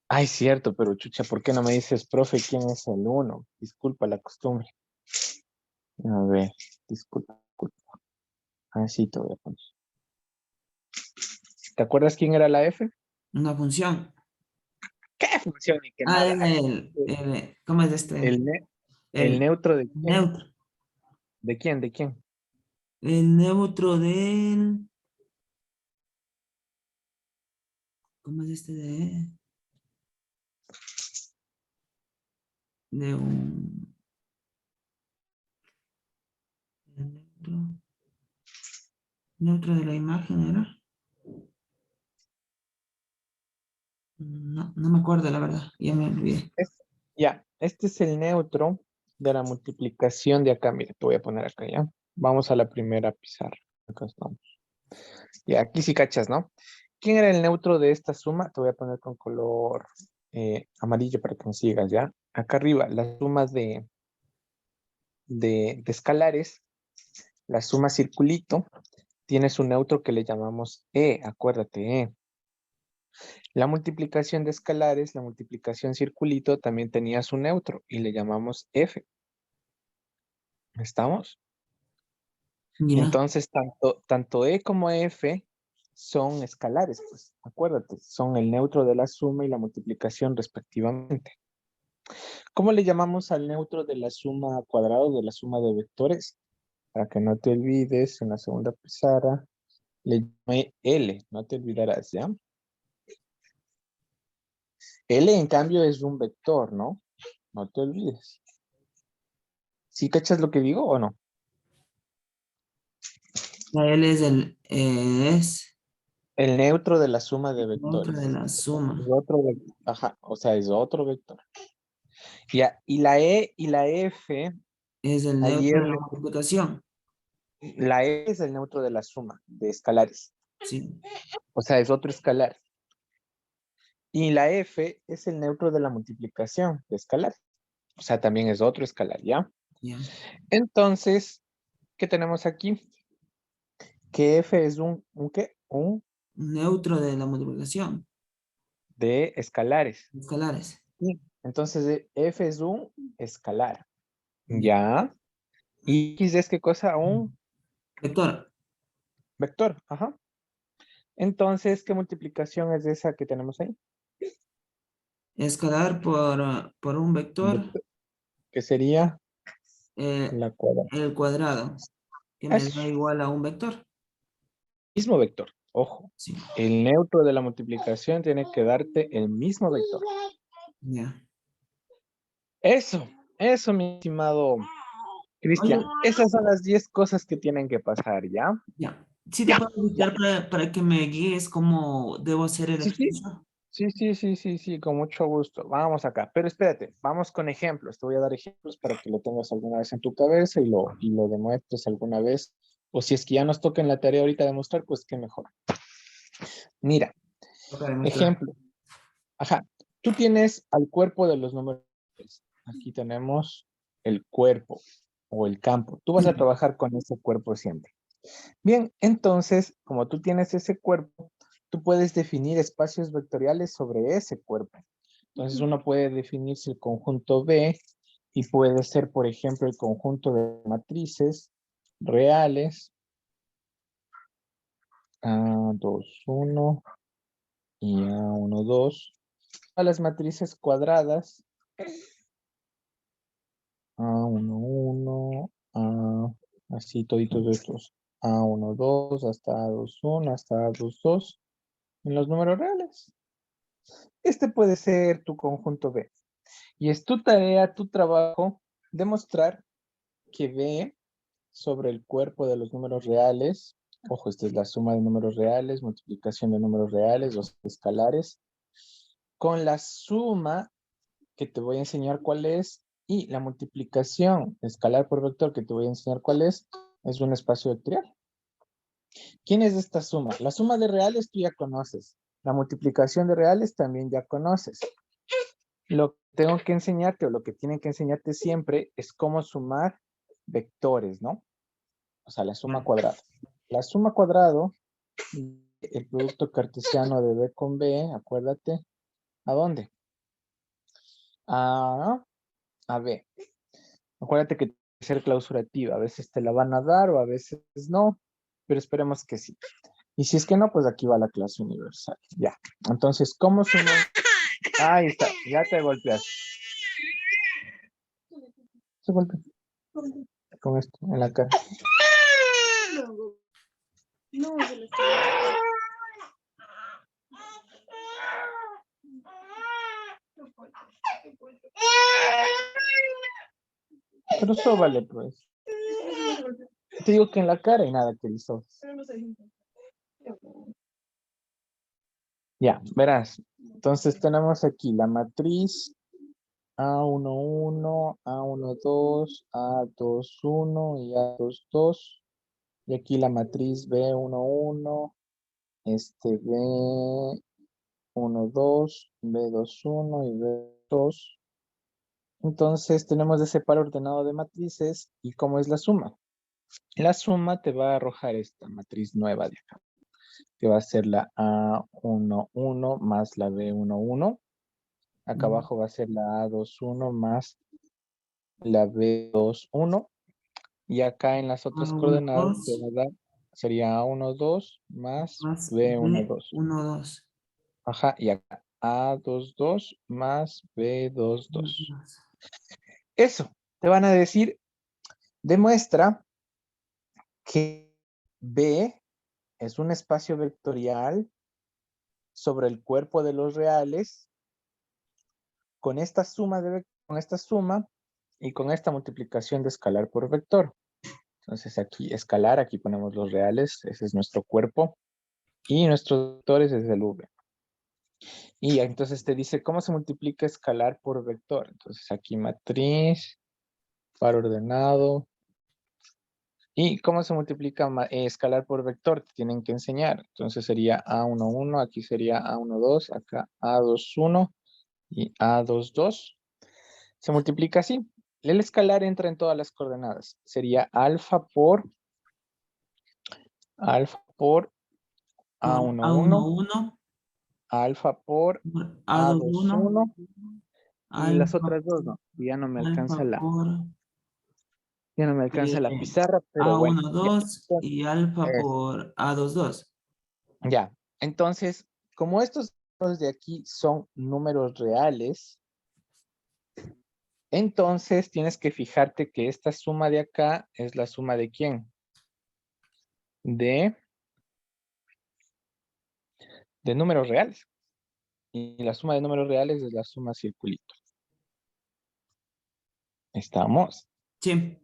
Ay, cierto, pero chucha, ¿por qué no me dices, profe, quién es el 1? Disculpa la costumbre. A ver, disculpa. Así te voy a poner. ¿Te acuerdas quién era la F? Una función. ¿Qué función ni que Ah, nada? es ¿cómo es este? El, ne- el El neutro de quién? neutro. ¿De quién? ¿De quién? El neutro del, ¿cómo es este de un el neutro de la imagen era? No, no me acuerdo la verdad, ya me olvidé. Ya, este es el neutro de la multiplicación de acá. Mira, te voy a poner acá, ¿ya? Vamos a la primera pizarra. Acá estamos. Y aquí sí cachas, ¿no? ¿Quién era el neutro de esta suma? Te voy a poner con color amarillo para que me sigas, ¿ya? Acá arriba, las sumas de escalares, la suma circulito, tiene su neutro que le llamamos E, acuérdate, E. La multiplicación de escalares, la multiplicación circulito, también tenía su neutro y le llamamos F. ¿Estamos? Ya, Entonces, tanto E como F son escalares, pues, acuérdate, son el neutro de la suma y la multiplicación respectivamente. ¿Cómo le llamamos al neutro de la suma cuadrada o de la suma de vectores? Para que no te olvides, en la segunda pizarra le llamé L, no te olvidarás, ¿ya? L, en cambio, es un vector, ¿no? No te olvides. ¿Sí cachas lo que digo o no? la L es El neutro de la suma de el neutro de vectores. la Es suma, otro vector. Ajá, o sea, es otro vector. Ya, y la E y la F, es el neutro ayer, de la multiplicación, la E es el neutro de la suma de escalares. sí, O sea, es otro escalar. Y la F es el neutro de la multiplicación de escalar. O sea, también es otro escalar, ¿ya? ya. Entonces, ¿qué tenemos aquí? Que F es ¿un qué? Un Neutro de la multiplicación, de escalares. escalares, Sí. Entonces, F es un escalar. ya. ¿Ya? ¿Y X es qué cosa? Un Vector, vector. Ajá. Entonces, ¿qué multiplicación es esa que tenemos ahí? escalar por un vector, Vector, que sería eh, la cuadrada. el cuadrado, que me da Es igual a un vector, mismo vector. Ojo. sí, El neutro de la multiplicación tiene que darte el mismo vector. ya. Eso, mi estimado Cristian. Oye, Esas son las 10 cosas que tienen que pasar, ¿ya? ya. Sí te Ya, puedo ya. invitar para que me guíes cómo debo hacer el Sí, sí. ejercicio. Sí, con mucho gusto. Vamos acá. Pero espérate, vamos con ejemplos. Te voy a dar ejemplos para que lo tengas alguna vez en tu cabeza y lo demuestres alguna vez. O si es que ya nos toca en la tarea ahorita demostrar, pues qué mejor. Mira, Toca demostrar. ejemplo. Ajá. Tú tienes al cuerpo de los números. Aquí tenemos el cuerpo o el campo. Tú vas a Sí. trabajar con ese cuerpo siempre. Bien, entonces, como tú tienes ese cuerpo, tú puedes definir espacios vectoriales sobre ese cuerpo. Entonces, uno puede definirse el conjunto B y puede ser, por ejemplo, el conjunto de matrices reales, A2, 1 y A1, 2. A las matrices cuadradas, A1, 1, así toditos estos. A1, 2, hasta A2, 1, hasta A2, 2. En los números reales. Este puede ser tu conjunto B. Y es tu tarea, tu trabajo, demostrar que B sobre el cuerpo de los números reales, ojo, esta es la suma de números reales, multiplicación de números reales, los escalares, con la suma que te voy a enseñar cuál es, y la multiplicación escalar por vector que te voy a enseñar cuál es un espacio vectorial. ¿Quién es esta suma? La suma de reales tú ya conoces. La multiplicación de reales también ya conoces. Lo que tengo que enseñarte, o lo que tienen que enseñarte siempre, es cómo sumar vectores, ¿no? O sea, la suma cuadrada. La suma cuadrada, el producto cartesiano de B con B, acuérdate, ¿a dónde? A B. Acuérdate que tiene que ser clausurativa. A veces te la van a dar o a veces no, pero esperemos que sí. Y si es que no, pues aquí va la clase universal. Ya. Entonces, ¿cómo sumamos? Ahí está. Ya te golpeas. Se golpea. Con esto en la cara. No, se lo está. Pero sóbale, pues. Te digo que en la cara y nada que le sobes. Ya, verás. Entonces tenemos aquí la matriz A11, A12, A21 y A22. Y aquí la matriz B11, B12, B21 y B2. Entonces tenemos ese par ordenado de matrices. ¿Y cómo es la suma? La suma te va a arrojar esta matriz nueva de acá, que va a ser la A11 más la B11. Acá abajo va a ser la A21 más la B21. Y acá en las otras coordenadas te va a dar, sería A12 más B12. B12. Ajá, y acá A22 más B22. Eso, te van a decir, demuestra que B es un espacio vectorial sobre el cuerpo de los reales con esta suma y con esta multiplicación de escalar por vector. Entonces aquí escalar, aquí ponemos los reales, ese es nuestro cuerpo, y nuestros vectores es el V. Y entonces te dice cómo se multiplica escalar por vector. Entonces aquí matriz, par ordenado. ¿Y cómo se multiplica escalar por vector? Te tienen que enseñar. Entonces sería A11, aquí sería A12, acá A21 y A22. Se multiplica así. El escalar entra en todas las coordenadas. Sería alfa por A11, A11, alfa por A21, A21 y las alfa, otras dos, ¿no? Ya no me alcanza alfa por la pizarra, pero bueno. Ya. A12 y alfa Es- por A22. Ya. Entonces, como estos números de aquí son números reales, entonces tienes que fijarte que esta suma de acá es la suma de ¿quién? De números reales. Y la suma de números reales es la suma circulito. ¿Estamos? Sí.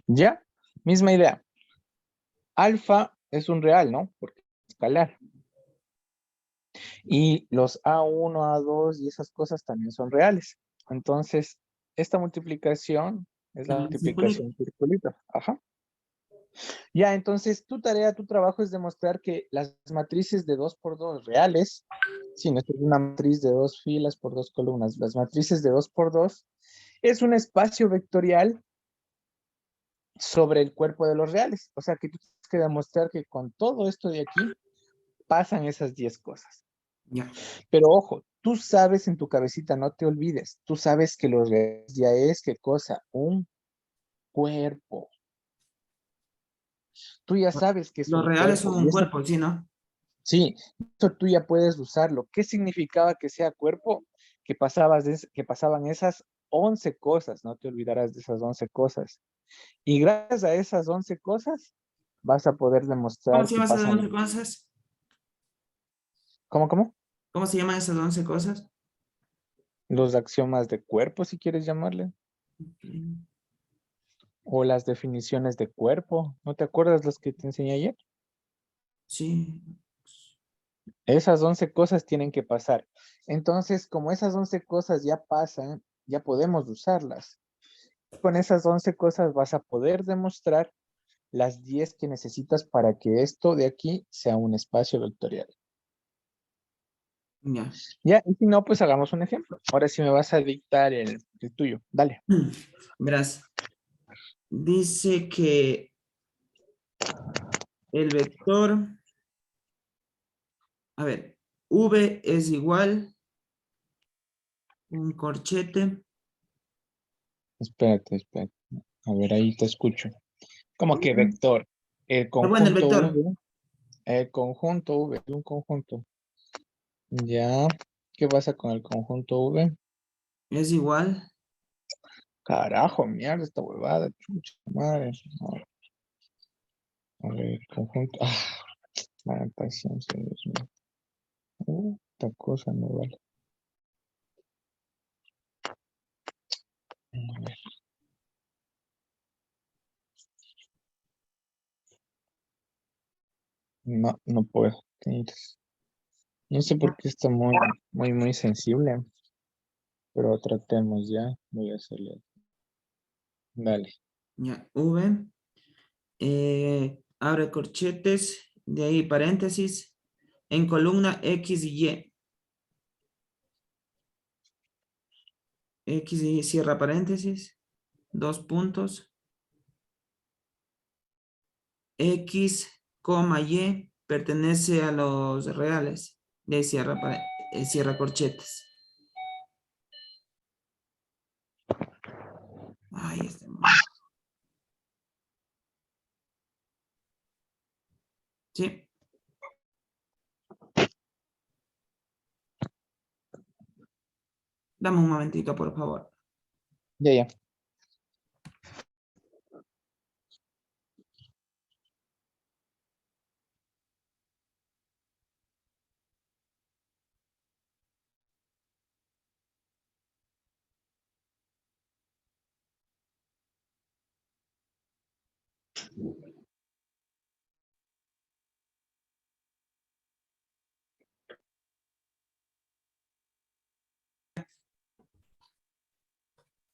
Ya, misma idea. Alfa es un real, ¿no? Porque es escalar. Y los A1, A2 y esas cosas también son reales. Entonces, esta multiplicación es la multiplicación circulito. Ajá. Ya, entonces tu tarea, tu trabajo es demostrar que las matrices de 2 por 2 reales, sí, no es una matriz de 2 filas por 2 columnas, las matrices de 2 por 2 es un espacio vectorial sobre el cuerpo de los reales. O sea que tú tienes que demostrar que con todo esto de aquí pasan esas 10 cosas. Ya. Pero ojo, tú sabes en tu cabecita, no te olvides, tú sabes que los reales ya es, ¿qué cosa? Un cuerpo. Tú ya sabes que es Los un reales son cuerpo. un Y eso, cuerpo, ¿sí, no? sí, eso tú ya puedes usarlo. ¿Qué significaba que sea cuerpo? Que pasaban esas 11 cosas, no te olvidarás de esas 11 cosas. Y gracias a esas 11 cosas, vas a poder ¿Cómo demostrar se que llama esas pasan. cosas? ¿Cómo? ¿Cómo se llaman esas 11 cosas? Los axiomas de cuerpo, si quieres llamarle. Ok. O las definiciones de cuerpo. ¿No te acuerdas las que te enseñé ayer? Sí. Esas 11 cosas tienen que pasar. Entonces, como esas 11 cosas ya pasan, ya podemos usarlas. Con esas 11 cosas vas a poder demostrar las 10 que necesitas para que esto de aquí sea un espacio vectorial. Ya. Ya, y si no, pues hagamos un ejemplo. Ahora sí me vas a dictar el tuyo. Dale. Verás. Dice que el vector, a ver, V es igual un corchete. Espérate, espérate. A ver, ahí te escucho. ¿Cómo que V. vector? El Ah, bueno, el conjunto vector V. El conjunto V. Un conjunto. Ya. ¿Qué pasa con el conjunto V? es igual. Carajo, mierda, esta huevada. Chucha madre. A ver, conjunto. La paciencia, Dios mío. Esta cosa no vale. A ver. No, no puedo. Tienes- No sé por qué está muy sensible, pero tratemos ya. Voy a hacerle. Dale. Ya, V. Abre corchetes, de ahí paréntesis, en columna X y Y. X y cierra paréntesis, dos puntos, X, Y pertenece a los reales. De ahí cierra corchetes. Ay, este man. Sí, dame un momentito, por favor. Ya, ya.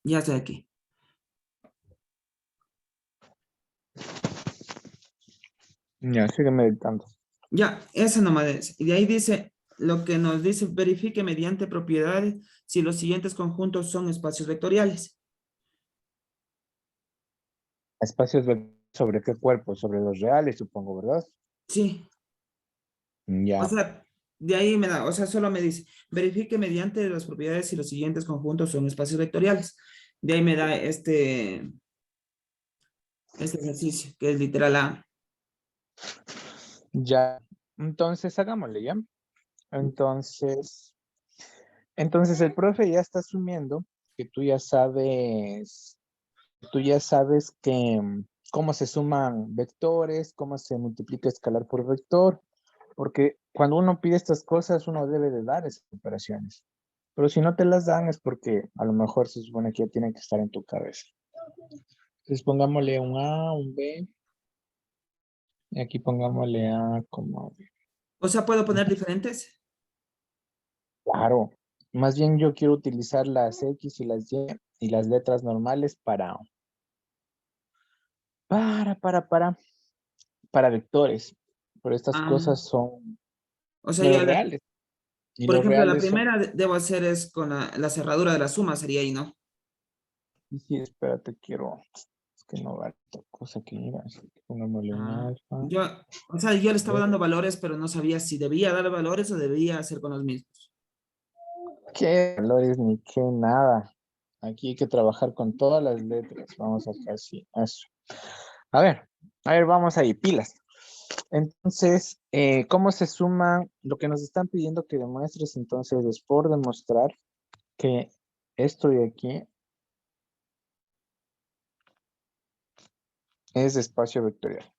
Ya estoy aquí. Ya, sígueme dictando. Ya, esa nomás es. Y de ahí dice, lo que nos dice, verifique mediante propiedades si los siguientes conjuntos son espacios vectoriales. Espacios sobre qué cuerpo, sobre los reales, supongo, ¿verdad? Sí, o Ya, sea, de ahí me da, o sea, solo me dice, verifique mediante las propiedades si los siguientes conjuntos son espacios vectoriales. De ahí me da este ejercicio, que es literal A. ya. Entonces, hagámosle, ¿ya? Entonces, entonces el profe ya está asumiendo que tú ya sabes que cómo se suman vectores, cómo se multiplica escalar por vector, porque cuando uno pide estas cosas, uno debe de dar esas operaciones. Pero si no te las dan es porque a lo mejor se supone que ya tienen que estar en tu cabeza. Entonces pongámosle un A, un B, y aquí pongámosle A como... O sea, ¿puedo poner diferentes? Claro, más bien yo quiero utilizar las X y las Y y las letras normales para vectores. Pero estas Ah, cosas son o sea, los reales. Y por los ejemplo, la reales son... primera debo hacer es con la cerradura de la suma, sería ahí, ¿no? Sí, espérate, quiero... Es que no vale esta cosa que iba. Pongámosle un Ah, alfa. o sea, yo le estaba B. dando valores, pero no sabía si debía dar valores o debía hacer con los mismos. ¿Qué valores ni qué nada? Aquí hay que trabajar con todas las letras. Vamos a hacer así. Eso. A ver, vamos ahí, pilas. Entonces, ¿cómo se suman? Lo que nos están pidiendo que demuestres entonces es por demostrar que esto de aquí es espacio vectorial.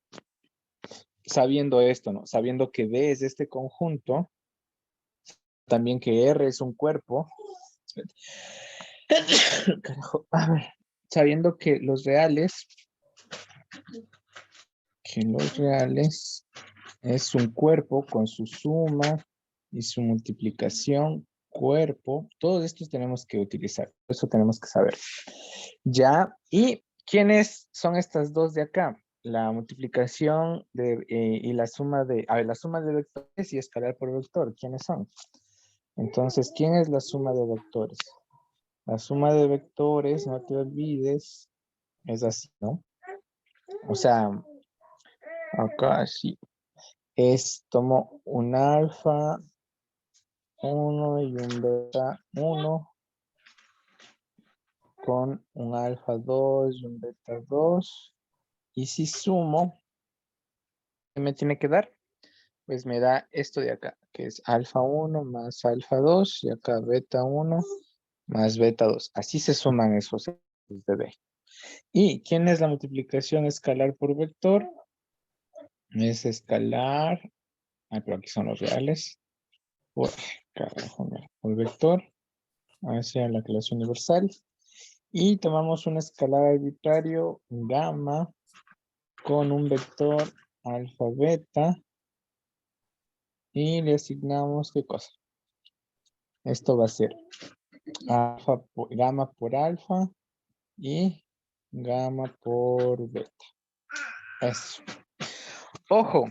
Sabiendo esto, ¿no? Sabiendo que D es este conjunto, También que R es un cuerpo. Carajo, a ver, sabiendo que los reales es un cuerpo con su suma y su multiplicación, cuerpo, todos estos tenemos que utilizar, eso tenemos que saber. Ya, ¿y quiénes son estas dos de acá? La multiplicación y la suma de, a ver, la suma de vectores y escalar por vector, ¿quiénes son? Entonces, ¿quién es la suma de vectores? La suma de vectores, no te olvides, es así, ¿no? O sea, acá sí. Tomo un alfa 1 y un beta 1 con un alfa 2 y un beta 2. Y si sumo, ¿qué me tiene que dar? Pues me da esto de acá, que es alfa 1 más alfa 2 y acá beta 1 más beta 2. Así se suman esos de B. ¿Y quién es la multiplicación escalar por vector? Es escalar, pero aquí son los reales, por, carajo, por vector hacia la clase universal. Y tomamos un escalar arbitrario gamma con un vector alfa beta y le asignamos ¿qué cosa? Esto va a ser gamma por alfa y gamma por beta. Eso. Ojo,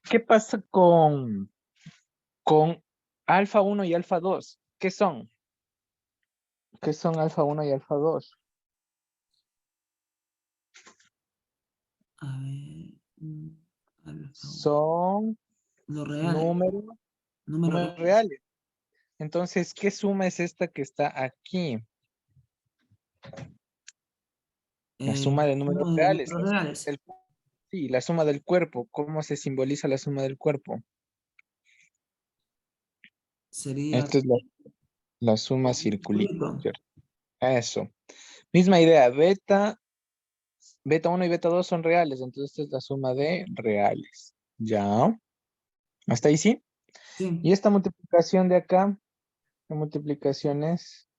¿qué pasa con alfa 1 y alfa 2? ¿Qué son? ¿Qué son alfa 1 y alfa 2? A ver. Alfa. Son Los reales. números Números reales. reales. Entonces, ¿qué suma es esta que está aquí? La suma de números reales. Números reales. Sí, la suma del cuerpo. ¿Cómo se simboliza la suma del cuerpo? Sería Esta es la suma circulita, circulito. ¿cierto? Eso. Misma idea. Beta 1 y beta 2 son reales. Entonces, esta es la suma de reales. ¿Ya? ¿Hasta ahí sí? Sí. Y esta multiplicación de acá, la multiplicación es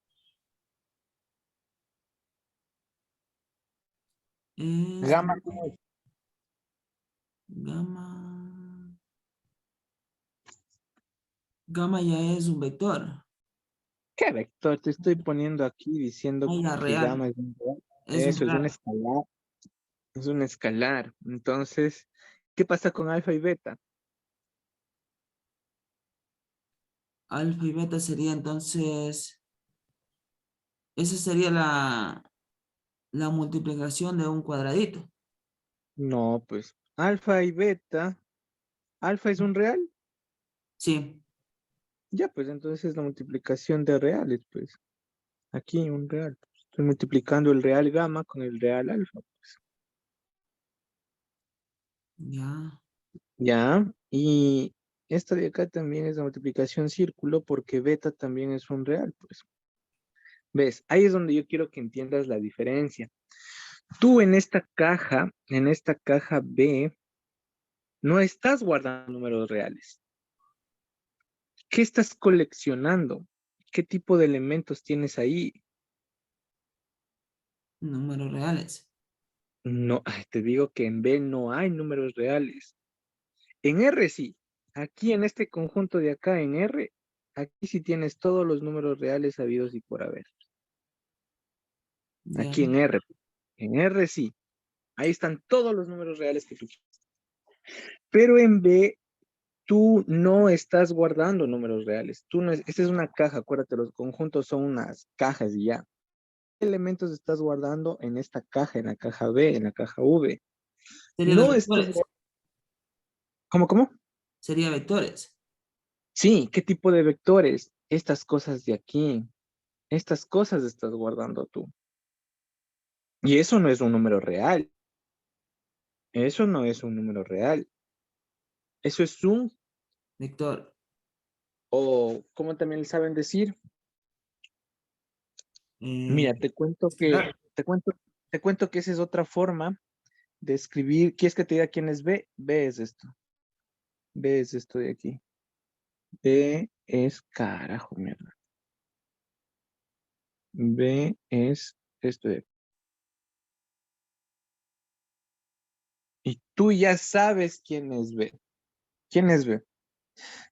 Es gamma. ¿Cómo es? gamma. Gamma ya es un vector. ¿Qué vector? Te estoy poniendo aquí diciendo Ah, ya, que gamma real. es un real. Es un Eso, es un real. escalar. Es un escalar. Entonces, ¿qué pasa con alfa y beta? Alfa y beta sería entonces. Esa sería la multiplicación de un cuadradito. No, pues alfa y beta. Alfa es un real. Sí. Ya, pues entonces es la multiplicación de reales, pues. Aquí un real. Estoy multiplicando el real gamma con el real alfa. Ya. Ya, y esta de acá también es la multiplicación círculo porque beta también es un real, pues. ¿Ves? Ahí es donde yo quiero que entiendas la diferencia. Tú en esta caja B, no estás guardando números reales. ¿Qué estás coleccionando? ¿Qué tipo de elementos tienes ahí? Números reales. No, te digo que en B no hay números reales. En R sí. Aquí en este conjunto de acá en R, aquí sí tienes todos los números reales habidos y por haber. Ya. Aquí en R. En R sí. Ahí están todos los números reales que tú quieres. Pero en B, tú no estás guardando números reales. Esta es una caja, acuérdate, los conjuntos son unas cajas y ya. ¿Qué elementos estás guardando en esta caja, en la caja B, en la caja V? Sería de No estás... vectores. ¿Cómo? Sería vectores. Sí, ¿qué tipo de vectores? Estas cosas de aquí. Estas cosas estás guardando tú. Y eso no es un número real. Eso no es un número real. Eso es un, Vector. o ¿cómo también saben decir? Mira, Eh, te cuento que, escalar. te cuento que esa es otra forma de escribir. ¿Quieres que te diga quién es B? B es esto. B es esto de aquí. B es, carajo, mierda. B es esto de. Y tú ya sabes quién es B. ¿Quién es B?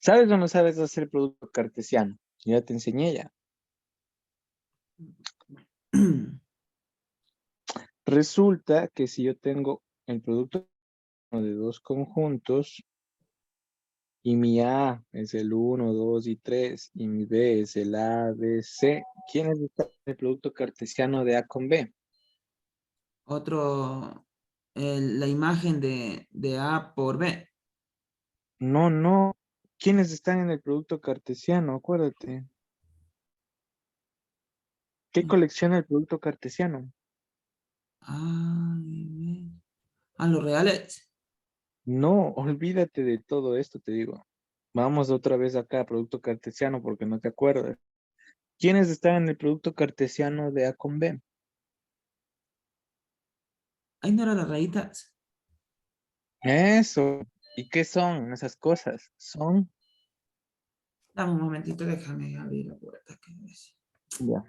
¿Sabes o no sabes hacer producto cartesiano? Ya te enseñé ya. Resulta que si yo tengo el producto de dos conjuntos y mi A es el 1, 2 y 3 y mi B es el A, B, C, ¿quién es el producto cartesiano de A con B? Otro, la imagen de A por B. No, no. ¿Quiénes están en el producto cartesiano? Acuérdate. ¿Qué colecciona el producto cartesiano? A y B. Ah, los reales. No, olvídate de todo esto, te digo. Vamos otra vez acá, producto cartesiano, porque no te acuerdas. ¿Quiénes están en el producto cartesiano de A con B? Ahí no eran las rayitas. Eso. ¿Y qué son esas cosas? Son, Dame un momentito, déjame abrir la puerta. Que es. ya,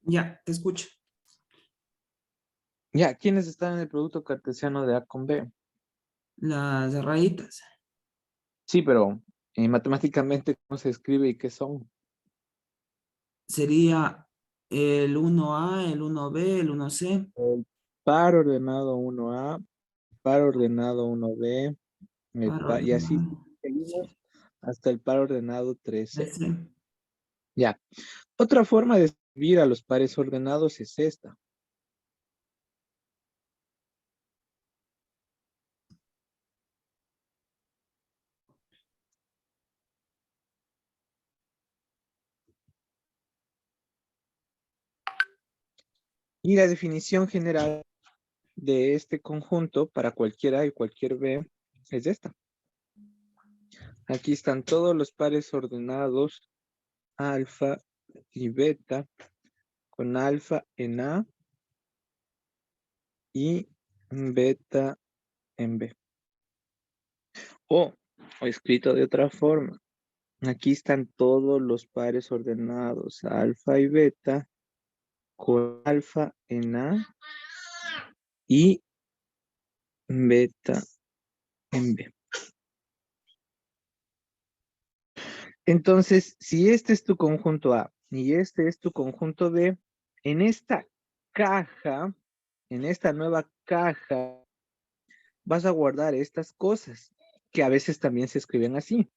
Ya, te escucho. ya, ¿quiénes están en el producto cartesiano de A con B? Las rayitas. Sí, pero matemáticamente, ¿cómo se escribe y qué son? Sería el 1A, el 1B, el 1C. El par ordenado 1A, par ordenado 1B, Para y así ordenar. seguimos hasta el par ordenado 3C. Ese. Ya. Otra forma de escribir a los pares ordenados es esta. Y la definición general de este conjunto para cualquier A y cualquier B es esta. Aquí están todos los pares ordenados alfa y beta con alfa en A y beta en B. O escrito de otra forma, aquí están todos los pares ordenados alfa y beta con alfa en A y beta en B. Entonces, si este es tu conjunto A y este es tu conjunto B, en esta caja, en esta nueva caja, vas a guardar estas cosas, que a veces también se escriben así.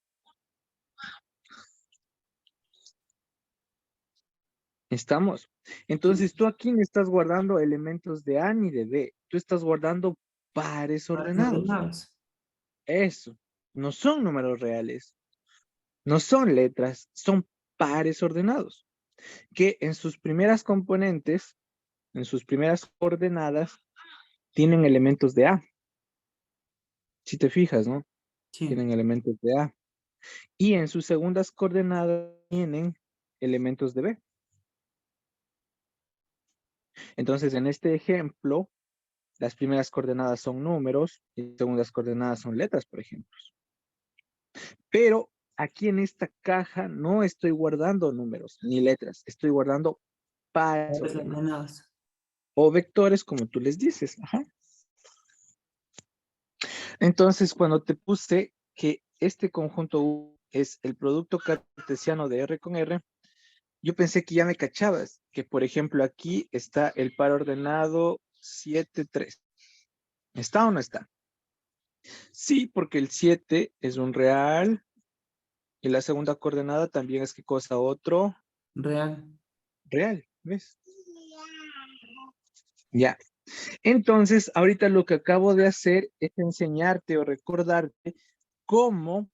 ¿Estamos? Entonces, tú aquí no estás guardando elementos de A ni de B, tú estás guardando pares Pares ordenados. ordenados. Eso, no son números reales, no son letras, son pares ordenados, que en sus primeras componentes, en sus primeras coordenadas, tienen elementos de A. Si te fijas, ¿no? Sí. Tienen elementos de A. Y en sus segundas coordenadas tienen elementos de B. Entonces, en este ejemplo, las primeras coordenadas son números y las segundas coordenadas son letras, por ejemplo. Pero aquí en esta caja no estoy guardando números ni letras, estoy guardando pares Pares ordenados ordenados. o vectores, como tú les dices. Ajá. Entonces, cuando te puse que este conjunto U es el producto cartesiano de R con R, yo pensé que ya me cachabas, que por ejemplo aquí está el par ordenado 7, 3. ¿Está o no está? Sí, porque el 7 es un real. Y la segunda coordenada también es, ¿qué cosa? Otro Real. real, ¿ves? Ya. Entonces, ahorita lo que acabo de hacer es enseñarte o recordarte cómo,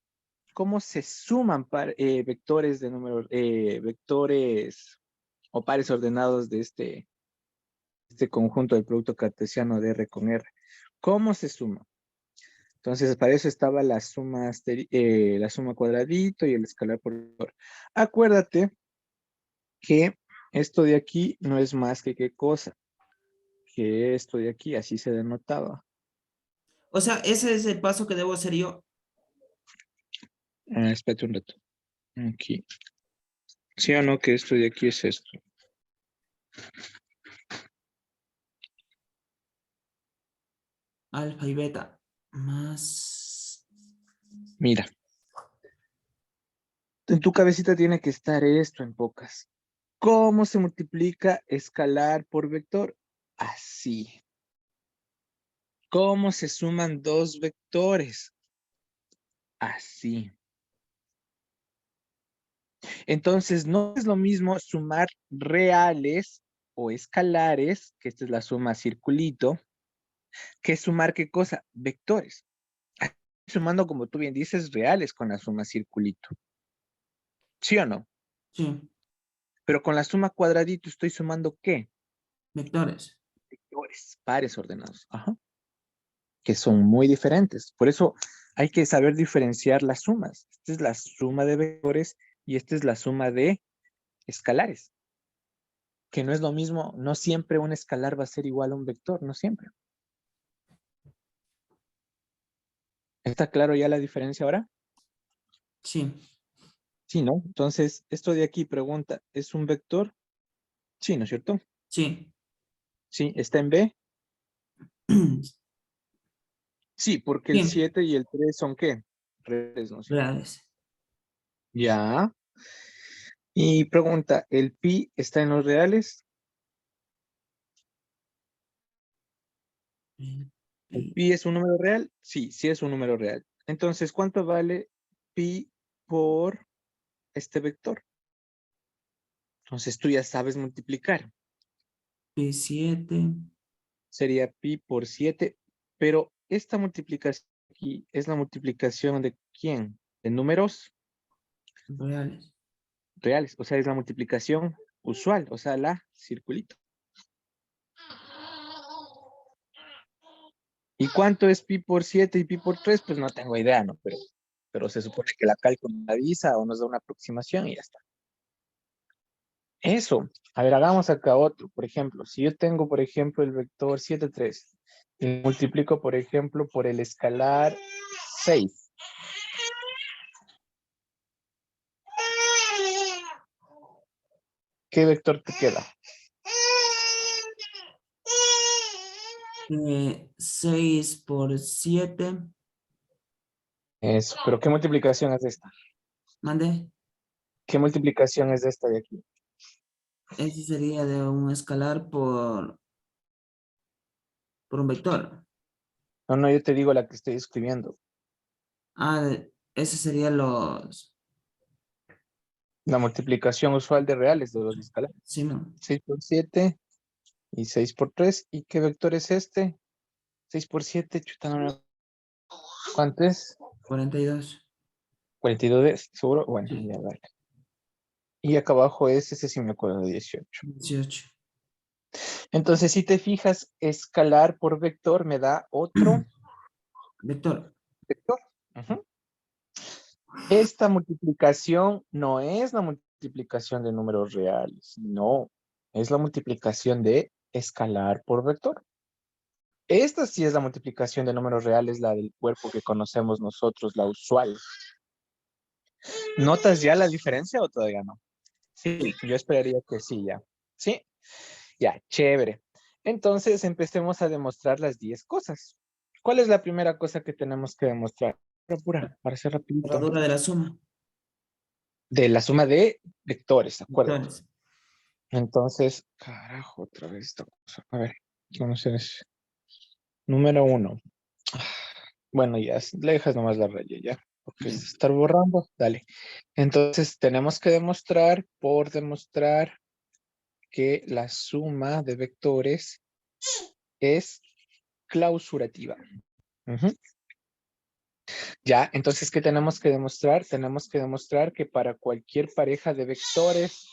cómo se suman vectores de números, vectores o pares ordenados de este conjunto del producto cartesiano de R con R. ¿Cómo se suma? Entonces, para eso estaba la suma cuadradito y el escalar por vector. Acuérdate que esto de aquí no es más que qué cosa, que esto de aquí, así se denotaba. O sea, ese es el paso que debo hacer yo. Espérate un rato. Aquí. ¿Sí o no que esto de aquí es esto? Alfa y beta. Más. Mira, en tu cabecita tiene que estar esto en pocas. ¿Cómo se multiplica escalar por vector? Así. ¿Cómo se suman dos vectores? Así. Entonces, no es lo mismo sumar reales o escalares, que esta es la suma circulito, que sumar ¿qué cosa? Vectores. Sumando, como tú bien dices, reales con la suma circulito. ¿Sí o no? Sí. Pero con la suma cuadradito estoy sumando ¿qué? Vectores. Vectores, pares ordenados. Ajá. Que son muy diferentes. Por eso hay que saber diferenciar las sumas. Esta es la suma de vectores y esta es la suma de escalares. Que no es lo mismo, no siempre un escalar va a ser igual a un vector, no siempre. ¿Está claro ya la diferencia ahora? Sí. Sí, ¿no? Entonces, esto de aquí pregunta, ¿es un vector? Sí, ¿no es cierto? Sí. Sí, ¿está en B? Sí, porque el Sí. 7 y el 3 son ¿qué? Reales, ¿no es cierto? Reales. Ya. Y pregunta, ¿el pi está en los reales? ¿El pi es un número real? Sí, sí es un número real. Entonces, ¿cuánto vale pi por este vector? Entonces, tú ya sabes multiplicar. P7. Sería pi por 7, pero esta multiplicación aquí es la multiplicación de ¿quién? De números Reales. reales, o sea, es la multiplicación usual, o sea, la circulito. ¿Y cuánto es pi por 7 y pi por 3? Pues no tengo idea, ¿no? Pero se supone que la cálculo nos avisa o nos da una aproximación y ya está. Eso. A ver, hagamos acá otro. Por ejemplo, si yo tengo, por ejemplo, el vector 7, 3 y multiplico, por ejemplo, por el escalar 6. ¿Qué vector te queda? 6 por 7. Eso, pero ¿qué multiplicación es esta? Mande. ¿Qué multiplicación es esta de aquí? Ese sería de un escalar por un vector. No, no, yo te digo la que estoy escribiendo. Ese sería los. La multiplicación usual de reales de los escalares. Sí, no. 6 por 7 y 6 por 3. ¿Y qué vector es este? 6 por 7, chuta, no me- ¿Cuánto es? 42. 42, ¿seguro? Bueno, Sí. ya vale. Y acá abajo es, ese sí me acuerdo, 18. 18. Entonces, si te fijas, escalar por vector me da otro Vector. vector. Ujú. Esta multiplicación no es la multiplicación de números reales, no, es la multiplicación de escalar por vector. Esta sí es la multiplicación de números reales, la del cuerpo que conocemos nosotros, la usual. ¿Notas ya la diferencia o todavía no? Sí, yo esperaría que sí, ya. Sí, ya, chévere. Entonces empecemos a demostrar las 10 cosas. ¿Cuál es la primera cosa que tenemos que demostrar? Pura, para ser rapidito. Cuadradura de la suma. De la suma de vectores, acuérdate. Vectores. Entonces, carajo, otra vez esta cosa. A ver, vamos a hacer eso. Número 1. Bueno, ya, le dejas nomás la raya, ya. Porque es estar borrando, dale. Entonces, tenemos que demostrar, por demostrar, que la suma de vectores es clausurativa. Ujú. Ya, entonces, ¿qué tenemos que demostrar? Tenemos que demostrar que para cualquier pareja de vectores,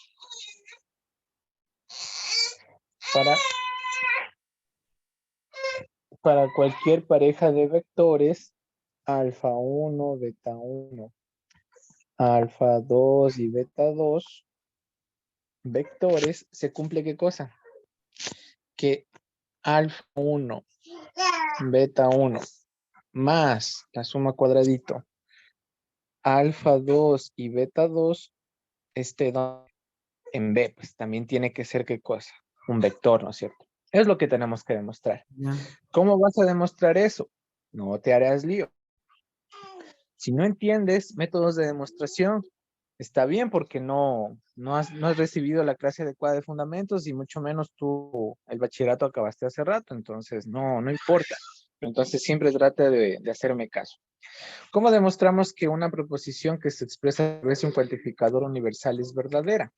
para cualquier pareja de vectores, alfa 1, beta 1, alfa 2 y beta 2, vectores, se cumple ¿qué cosa? Que alfa 1, beta 1, más la suma cuadradito, alfa 2 y beta 2, en B, pues también tiene que ser ¿qué cosa? Un vector, ¿no es cierto? Es lo que tenemos que demostrar. Ya. ¿Cómo vas a demostrar eso? No te harás lío. Si no entiendes métodos de demostración, está bien porque no has recibido la clase adecuada de fundamentos y mucho menos tú el bachillerato acabaste hace rato, entonces no importa. Entonces siempre trata de hacerme caso. ¿Cómo demostramos que una proposición que se expresa a través de un cuantificador universal es verdadera?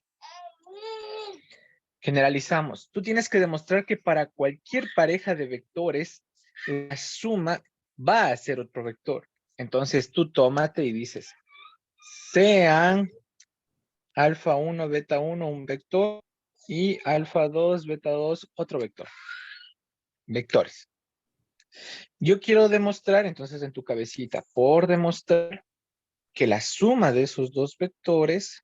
Generalizamos. Tú tienes que demostrar que para cualquier pareja de vectores, la suma va a ser otro vector. Entonces tú tómate y dices, sean alfa 1, beta 1 un vector y alfa 2, beta 2 otro vector. Vectores. Yo quiero demostrar, entonces en tu cabecita, por demostrar que la suma de esos dos vectores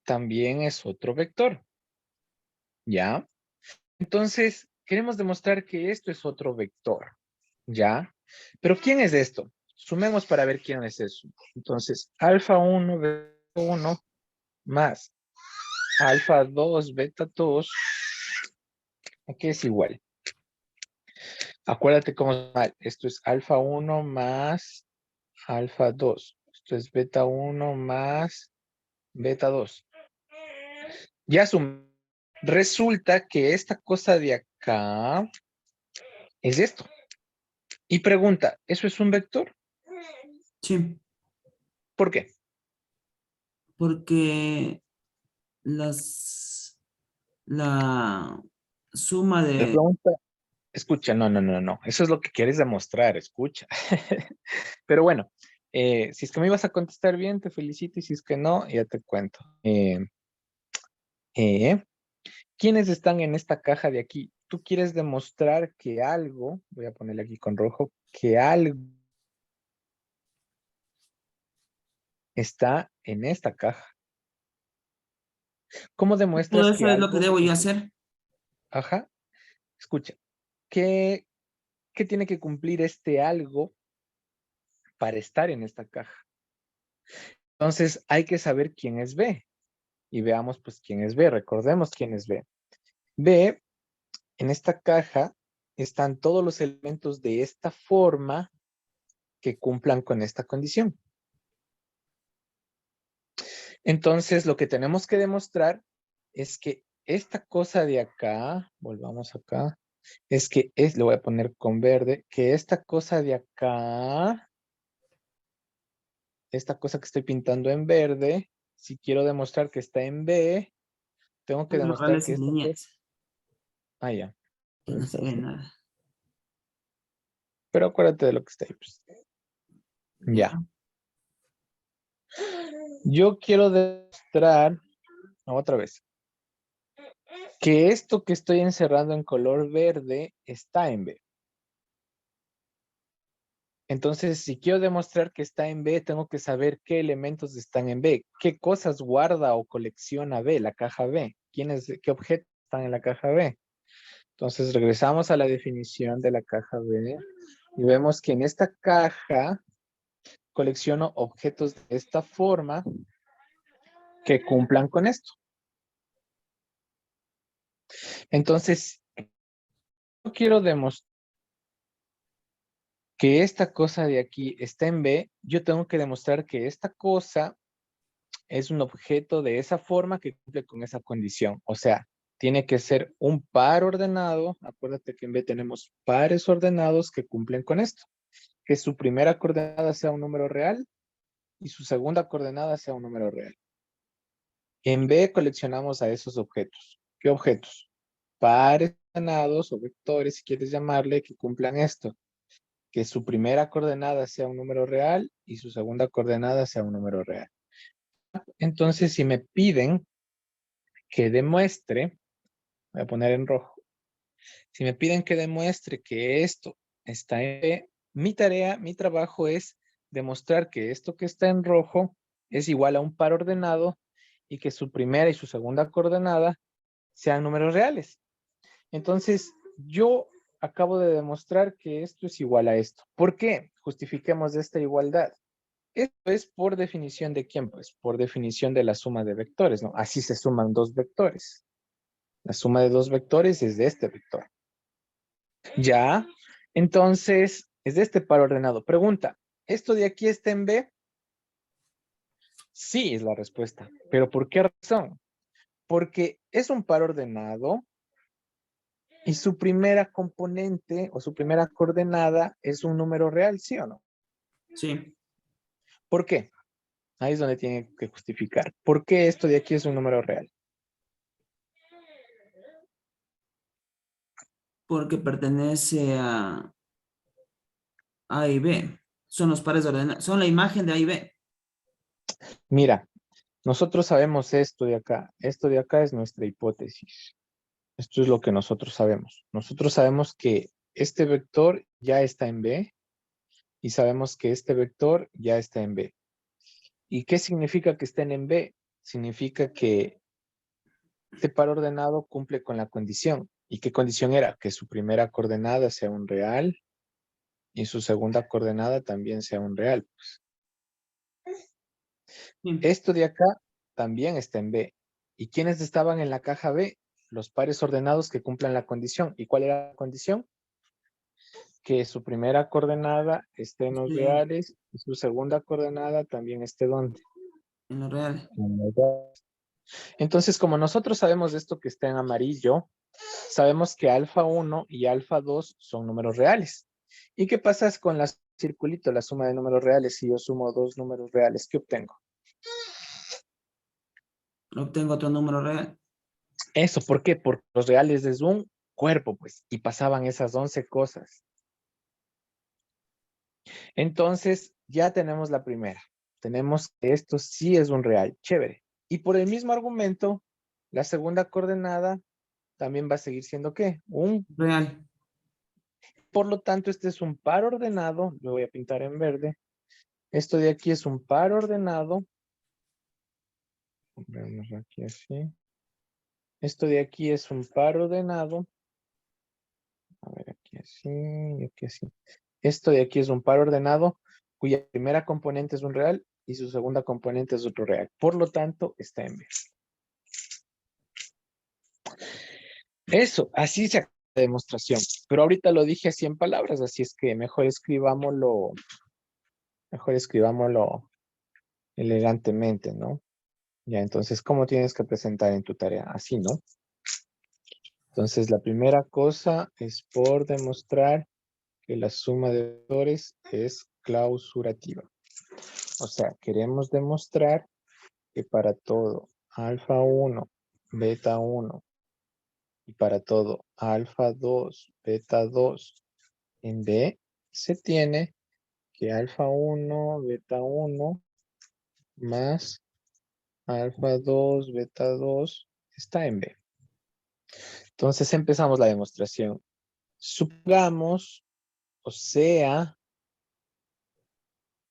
también es otro vector. ¿Ya? Entonces, queremos demostrar que esto es otro vector. ¿Ya? Pero ¿quién es esto? Sumemos para ver quién es eso. Entonces, alfa 1, beta 1 más alfa 2, beta 2, aquí es igual. Acuérdate cómo es mal. Esto es alfa 1 más alfa 2. Esto es beta 1 más beta 2. Ya sumé. Resulta que esta cosa de acá es esto. Y pregunta, ¿eso es un vector? Sí, ¿Por qué? porque la suma La de... pregunta, escucha, no. Eso es lo que quieres demostrar, escucha. Pero bueno, si es que me ibas a contestar bien, te felicito. Y si es que no, ya te cuento. ¿Quiénes están en esta caja de aquí? Tú quieres demostrar que algo, voy a ponerle aquí con rojo, que algo está en esta caja. ¿Cómo Todo demuestras que eso es lo que algo... debo yo hacer. Ajá, escucha. ¿Qué tiene que cumplir este algo para estar en esta caja? Entonces hay que saber quién es B. Y veamos pues quién es B. Recordemos quién es B. B, en esta caja están todos los elementos de esta forma que cumplan con esta condición. Entonces lo que tenemos que demostrar es que esta cosa de acá, volvamos acá, es que lo voy a poner con verde, que esta cosa de acá, esta cosa que estoy pintando en verde, si quiero demostrar que está en B, tengo que demostrar Borrarles que en esta cosa... líneas, Ah, ya. que no se ve nada. Pero acuérdate de lo que está ahí. Pues. Ya. Yo quiero demostrar, otra vez, que esto que estoy encerrando en color verde está en B. Entonces, si quiero demostrar que está en B, tengo que saber qué elementos están en B, qué cosas guarda o colecciona B, la caja B, qué objetos están en la caja B. Entonces, regresamos a la definición de la caja B y vemos que en esta caja colecciono objetos de esta forma que cumplan con esto. Entonces, yo quiero demostrar que esta cosa de aquí está en B, yo tengo que demostrar que esta cosa es un objeto de esa forma que cumple con esa condición. O sea, tiene que ser un par ordenado. Acuérdate que en B tenemos pares ordenados que cumplen con esto. Que su primera coordenada sea un número real y su segunda coordenada sea un número real. En B coleccionamos a esos objetos. ¿Qué objetos? Pares ordenados o vectores, si quieres llamarle, que cumplan esto. Que su primera coordenada sea un número real y su segunda coordenada sea un número real. Entonces, si me piden que demuestre, voy a poner en rojo, si me piden que demuestre que esto está en B, mi tarea, mi trabajo es demostrar que esto que está en rojo es igual a un par ordenado y que su primera y su segunda coordenada sean números reales. Entonces, yo acabo de demostrar que esto es igual a esto. ¿Por qué? Justifiquemos esta igualdad. Esto es por definición de quién, pues, por definición de la suma de vectores, ¿no? Así se suman dos vectores. La suma de dos vectores es de este vector. Ya, entonces, es de este par ordenado. Pregunta, ¿esto de aquí está en B? Sí, es la respuesta. ¿Pero por qué razón? Porque es un par ordenado y su primera componente o su primera coordenada es un número real, ¿sí o no? Sí, ¿Por qué? Ahí es donde tiene que justificar. ¿Por qué esto de aquí es un número real? porque pertenece a y B. Son los pares ordenados, son la imagen de A y B. Mira, nosotros sabemos esto de acá. Esto de acá es nuestra hipótesis. Esto es lo que nosotros sabemos. Nosotros sabemos que este vector ya está en B y sabemos que este vector ya está en B. ¿Y qué significa que estén en B? Significa que este par ordenado cumple con la condición. ¿Y qué condición era? Que su primera coordenada sea un real y su segunda coordenada también sea un real. Sí. Esto de acá también está en B. ¿Y quiénes estaban en la caja B? Los pares ordenados que cumplan la condición. ¿Y cuál era la condición? Que su primera coordenada esté en los Sí, reales y su segunda coordenada también esté donde. en lo real. En los reales. Entonces, como nosotros sabemos de esto que está en amarillo, sabemos que alfa 1 y alfa 2 son números reales. ¿Y qué pasa con la circulito, la suma de números reales? Si yo sumo dos números reales, ¿qué obtengo? Obtengo otro número real. Eso, ¿por qué? Porque los reales es un cuerpo, pues, y pasaban esas 11 cosas. Entonces, ya tenemos la primera. Tenemos que esto sí es un real. Chévere. Y por el mismo argumento, la segunda coordenada también va a seguir siendo ¿qué? Un. Real. Por lo tanto, este es un par ordenado. Lo voy a pintar en verde. Esto de aquí es un par ordenado. Veamos aquí así. Esto de aquí es un par ordenado. A ver, aquí así, y aquí así. Esto de aquí es un par ordenado cuya primera componente es un real y su segunda componente es otro real. Por lo tanto, está en B. Eso, así se hace la demostración. Pero ahorita lo dije así en palabras, así es que mejor escribámoslo elegantemente, ¿no? Ya, entonces, ¿cómo tienes que presentar en tu tarea? Así, ¿no? Entonces, la primera cosa es por demostrar que la suma de vectores es clausurativa. O sea, queremos demostrar que para todo alfa 1, beta 1 y para todo alfa 2, beta 2 en B se tiene que alfa 1, beta 1 más alfa 2, beta 2 está en B. Entonces empezamos la demostración. Supongamos, o sea,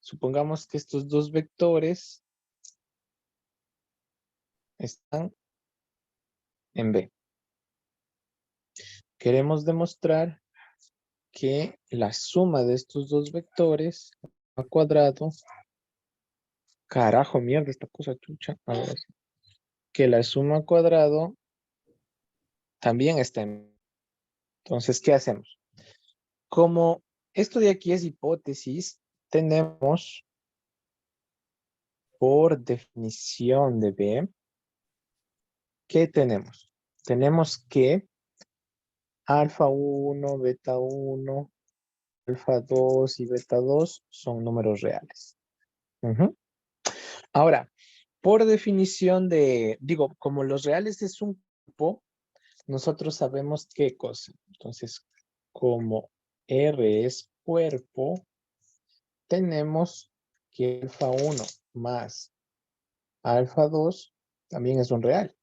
supongamos que estos dos vectores están en B. Queremos demostrar que la suma de estos dos vectores al cuadrado, carajo, mierda, esta cosa chucha, a ver, que la suma al cuadrado también está en. Entonces, ¿qué hacemos? Como esto de aquí es hipótesis, tenemos por definición de B, ¿qué tenemos? tenemos que alfa 1, beta 1, alfa 2 y beta 2 son números reales. Ujú. Ahora, por definición como los reales es un grupo, nosotros sabemos qué cosa. Entonces, como R es cuerpo, tenemos que alfa 1 más alfa 2 también es un real.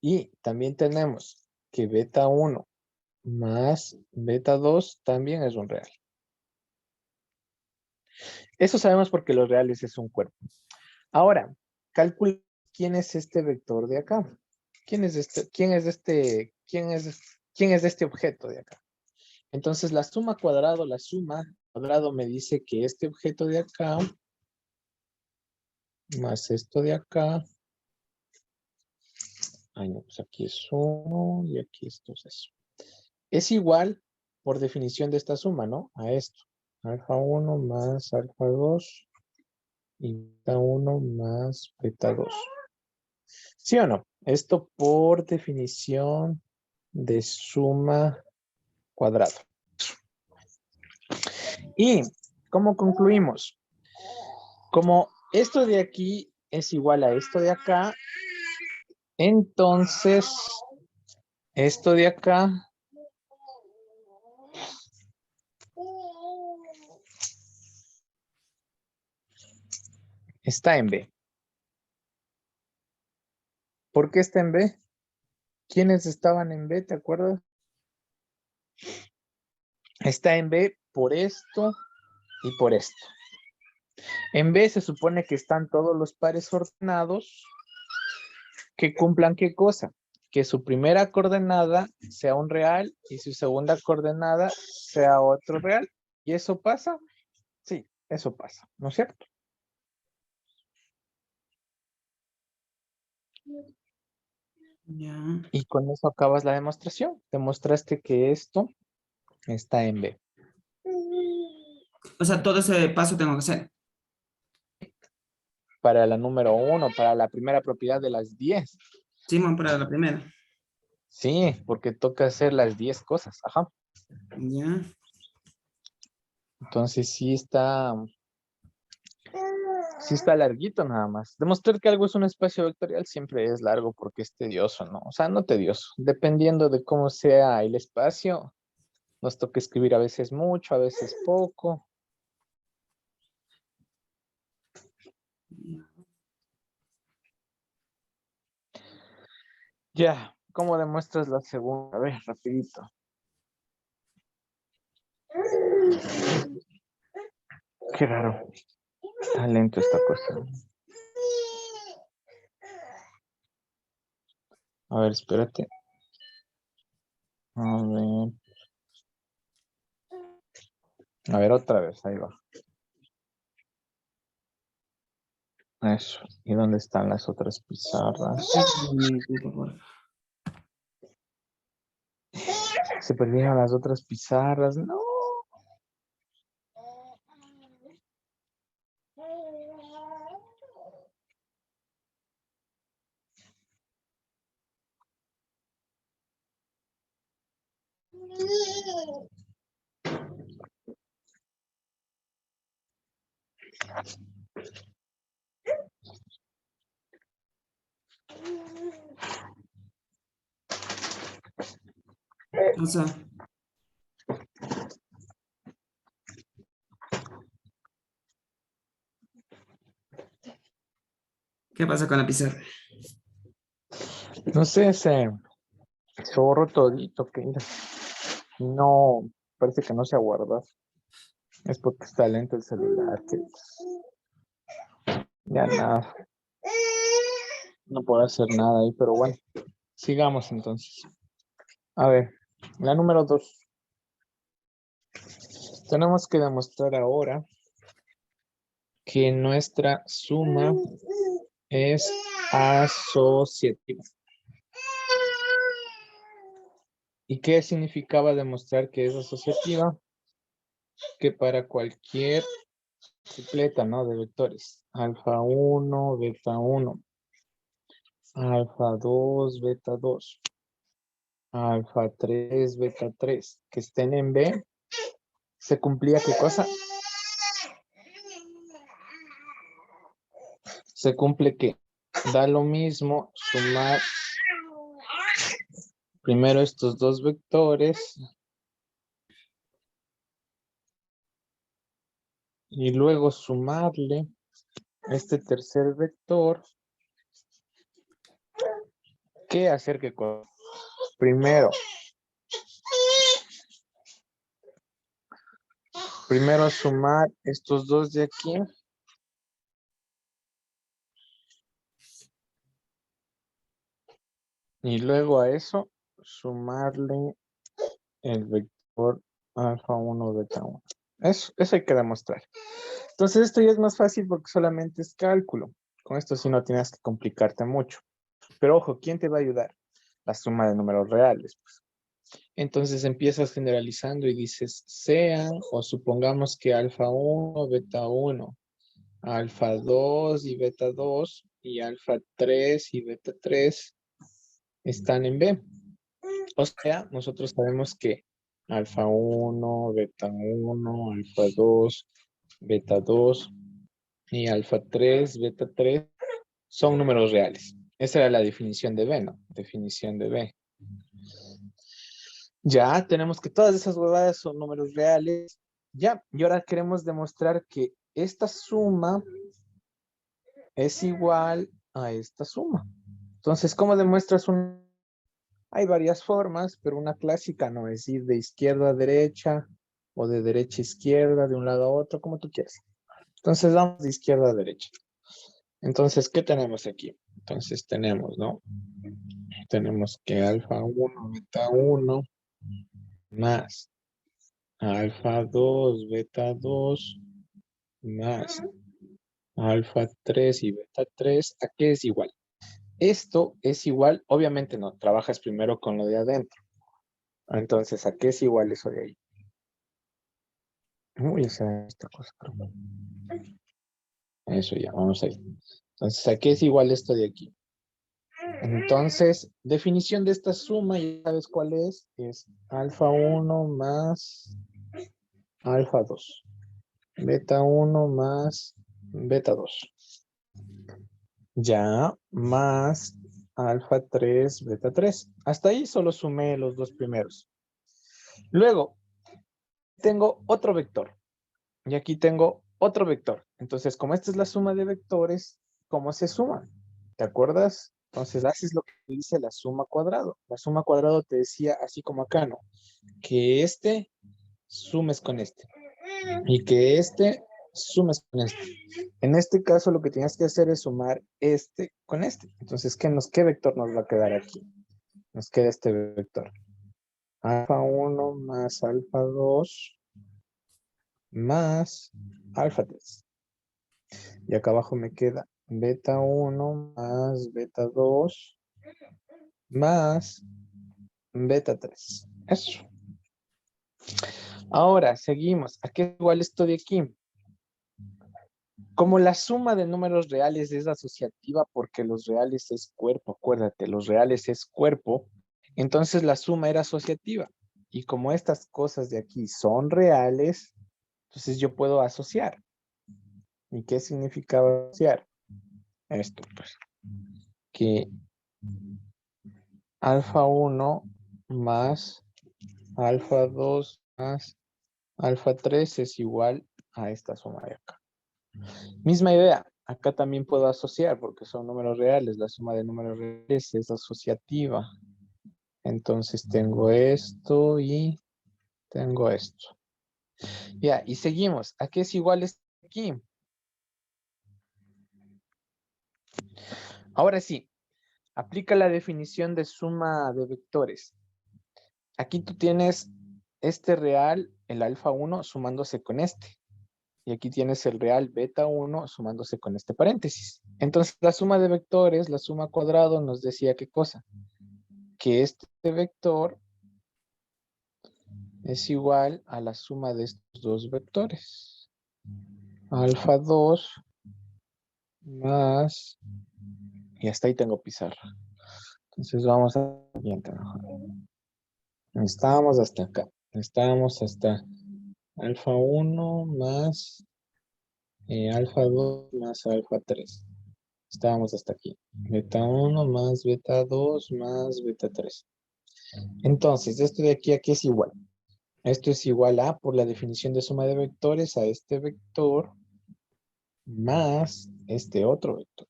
Y también tenemos que beta 1 más beta 2 también es un real. Eso sabemos porque los reales es un cuerpo. Ahora, calcula quién es este vector de acá. ¿Quién es este objeto de acá? Entonces, la suma cuadrado me dice que este objeto de acá más esto de acá. Ay, no, pues aquí es 1 y aquí esto es eso. Es igual, por definición de esta suma, ¿no? A esto. Alfa 1 más alfa 2 y beta 1 más beta 2. ¿Sí o no? Esto por definición de suma cuadrado. ¿Y cómo concluimos? Como esto de aquí es igual a esto de acá, entonces esto de acá está en B. ¿Por qué está en B? ¿Quiénes estaban en B? ¿Te acuerdas? Está en B por esto y por esto. En B se supone que están todos los pares ordenados que cumplan ¿qué cosa? Que su primera coordenada sea un real y su segunda coordenada sea otro real. ¿Y eso pasa? Sí, eso pasa, ¿no es cierto? Ya. Y con eso acabas la demostración. Demostraste que esto está en B. O sea, todo ese paso tengo que hacer. Para la número 1, para la primera propiedad de las 10. Simón, para la primera. Sí, porque toca hacer las 10 cosas. Ajá. Ya. Entonces sí está larguito nada más. Demostrar que algo es un espacio vectorial siempre es largo porque es tedioso, ¿no? O sea, no tedioso. Dependiendo de cómo sea el espacio, nos toca escribir a veces mucho, a veces poco. Ya, ¿cómo demuestras la segunda? A ver, rapidito. Qué raro. Está lento esta cosa. A ver, espérate. A ver. A ver, otra vez, ahí va. Eso. ¿Y dónde están las otras pizarras? Por favor. Se perdieron las otras pizarras. No. O sea, ¿qué pasa con la pizarra? No sé, se borró todito. Que no, parece que no se ha guardado. Es porque está lento el celular. Ya nada. No puedo hacer nada ahí, pero bueno. Sigamos entonces. A ver, la número 2. Tenemos que demostrar ahora que nuestra suma es asociativa. ¿Y qué significaba demostrar que es asociativa? Que para cualquier tripleta, ¿no? De vectores, alfa 1, beta 1, alfa 2, beta 2, alfa 3, beta 3, que estén en B, ¿se cumplía qué cosa? Se cumple que da lo mismo sumar primero estos dos vectores y luego sumarle este tercer vector que hacer que primero sumar estos dos de aquí y luego a eso sumarle el vector alfa 1 beta 1. Eso hay que demostrar. Entonces esto ya es más fácil porque solamente es cálculo. Con esto sí no tienes que complicarte mucho. Pero ojo, ¿quién te va a ayudar? La suma de números reales. Pues. Entonces empiezas generalizando y dices sean o supongamos que alfa 1, beta 1, alfa 2 y beta 2 y alfa 3 y beta 3 están en B. O sea, nosotros sabemos que alfa 1, beta 1, alfa 2, beta 2 y alfa 3, beta 3 son números reales. Esa era la definición de B, ¿no? Definición de B. Ya tenemos que todas esas huevadas son números reales. Ya, y ahora queremos demostrar que esta suma es igual a esta suma. Entonces, ¿cómo demuestras un...? Hay varias formas, pero una clásica no es ir de izquierda a derecha o de derecha a izquierda, de un lado a otro, como tú quieras. Entonces, vamos de izquierda a derecha. Entonces, ¿qué tenemos aquí? Entonces, tenemos, ¿no? Tenemos que alfa 1, beta 1, más alfa 2, beta 2, más alfa 3 y beta 3, ¿a qué es igual? Esto es igual, obviamente no, trabajas primero con lo de adentro. Entonces, ¿a qué es igual eso de ahí? Uy, esa esta cosa, creo. Eso ya, vamos ahí. Entonces, ¿a qué es igual esto de aquí? Entonces, definición de esta suma, ya sabes cuál es alfa 1 más alfa 2. Beta 1 más beta 2. Ya, más alfa 3, beta 3. Hasta ahí solo sumé los dos primeros. Luego, tengo otro vector. Y aquí tengo otro vector. Entonces, como esta es la suma de vectores, ¿cómo se suman? ¿Te acuerdas? Entonces, haces lo que dice la suma cuadrado. La suma cuadrado te decía, así como acá, ¿no? Que este sumes con este. Y que este sumes con este. En este caso, lo que tienes que hacer es sumar este con este. Entonces, ¿qué vector nos va a quedar aquí? Nos queda este vector. Alfa 1 más alfa 2 más alfa 3. Y acá abajo me queda beta 1 más beta 2 más beta 3. Eso. Ahora, seguimos. ¿A qué es igual esto de aquí? Como la suma de números reales es asociativa porque los reales es cuerpo, acuérdate, los reales es cuerpo, entonces la suma era asociativa. Y como estas cosas de aquí son reales, entonces yo puedo asociar. ¿Y qué significaba asociar? Esto, pues. Que alfa 1 más alfa 2 más alfa 3 es igual a esta suma de acá. Misma idea, acá también puedo asociar porque son números reales, la suma de números reales es asociativa. Entonces tengo esto y tengo esto. Ya, y seguimos. ¿A qué es igual esto aquí? Ahora sí, aplica la definición de suma de vectores. Aquí tú tienes este real, el alfa 1, sumándose con este. Y aquí tienes el real beta 1 sumándose con este paréntesis. Entonces la suma de vectores, la suma cuadrado nos decía qué cosa. Que este vector es igual a la suma de estos dos vectores. Alfa 2 más Y hasta ahí tengo pizarra. Entonces vamos a la siguiente mejor. Estábamos hasta acá. Estábamos hasta alfa 1 más alfa 2 más alfa 3. Estábamos hasta aquí. Beta 1 más beta 2 más beta 3. Entonces, esto de aquí a aquí es igual. Esto es igual a, por la definición de suma de vectores, a este vector más este otro vector.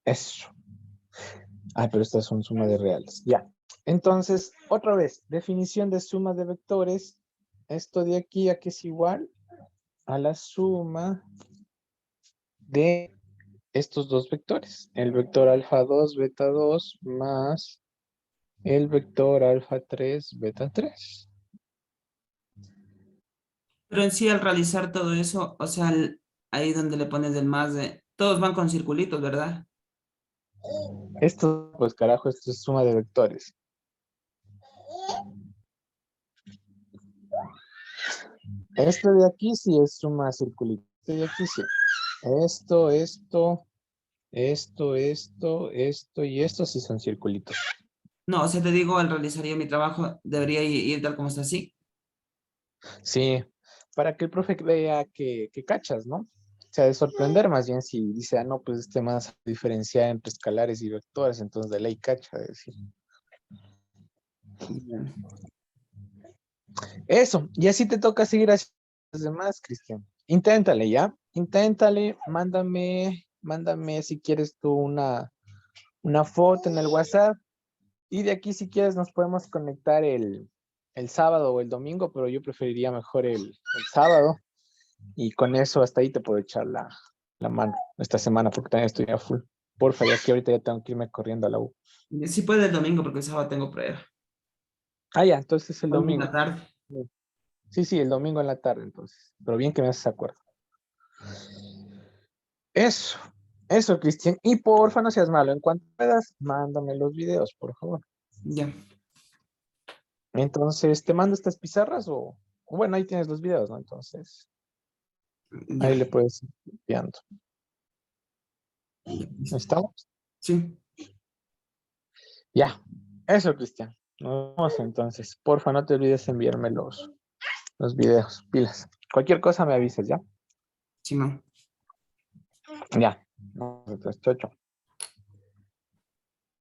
Eso. Ah, pero estas son sumas de reales. Ya. Entonces, otra vez, definición de suma de vectores. Esto de aquí a que es igual a la suma de estos dos vectores. El vector alfa 2, beta 2 más el vector alfa 3, beta 3. Pero en sí, al realizar todo eso, o sea, ahí donde le pones el más de... Todos van con circulitos, ¿verdad? Esto, pues carajo, esto es suma de vectores. Esto de aquí sí es suma circulito. Este de aquí sí. Esto y esto sí son circulitos. No, o sea, te digo, al realizar yo mi trabajo, debería ir tal como está así. Sí, para que el profe vea que cachas, ¿no? O sea, de sorprender más bien si dice, ah, no, pues este más diferenciar entre escalares y vectores, entonces de ley cacha, de decir. Eso, y así te toca seguir haciendo los demás, Cristian. Inténtale, ¿ya? Inténtale, mándame si quieres tú una foto en el WhatsApp. Y de aquí, si quieres, nos podemos conectar el sábado o el domingo, pero yo preferiría mejor el sábado. Y con eso, hasta ahí te puedo echar la mano esta semana, porque también estoy a full. Porfa, ya que ahorita ya tengo que irme corriendo a la U. Sí puede el domingo, porque el sábado tengo prueba. Ah, ya, entonces el Domingo en domingo. la tarde. Sí, el domingo en la tarde, entonces. Pero bien que me haces acuerdo. Eso, Cristian. Y porfa, no seas malo. En cuanto puedas, mándame los videos, por favor. Ya, Entonces, ¿te mando estas pizarras o bueno, ahí tienes los videos, ¿no? Entonces, ya. ahí le puedes ir enviando. Ya, listo. ¿Estamos? Sí, Ya. Eso, Cristian. Nos vemos entonces. Porfa, no te olvides enviarme los videos, pilas. Cualquier cosa me avisas, ¿ya? Simón. Ya. Entonces, chao, chao.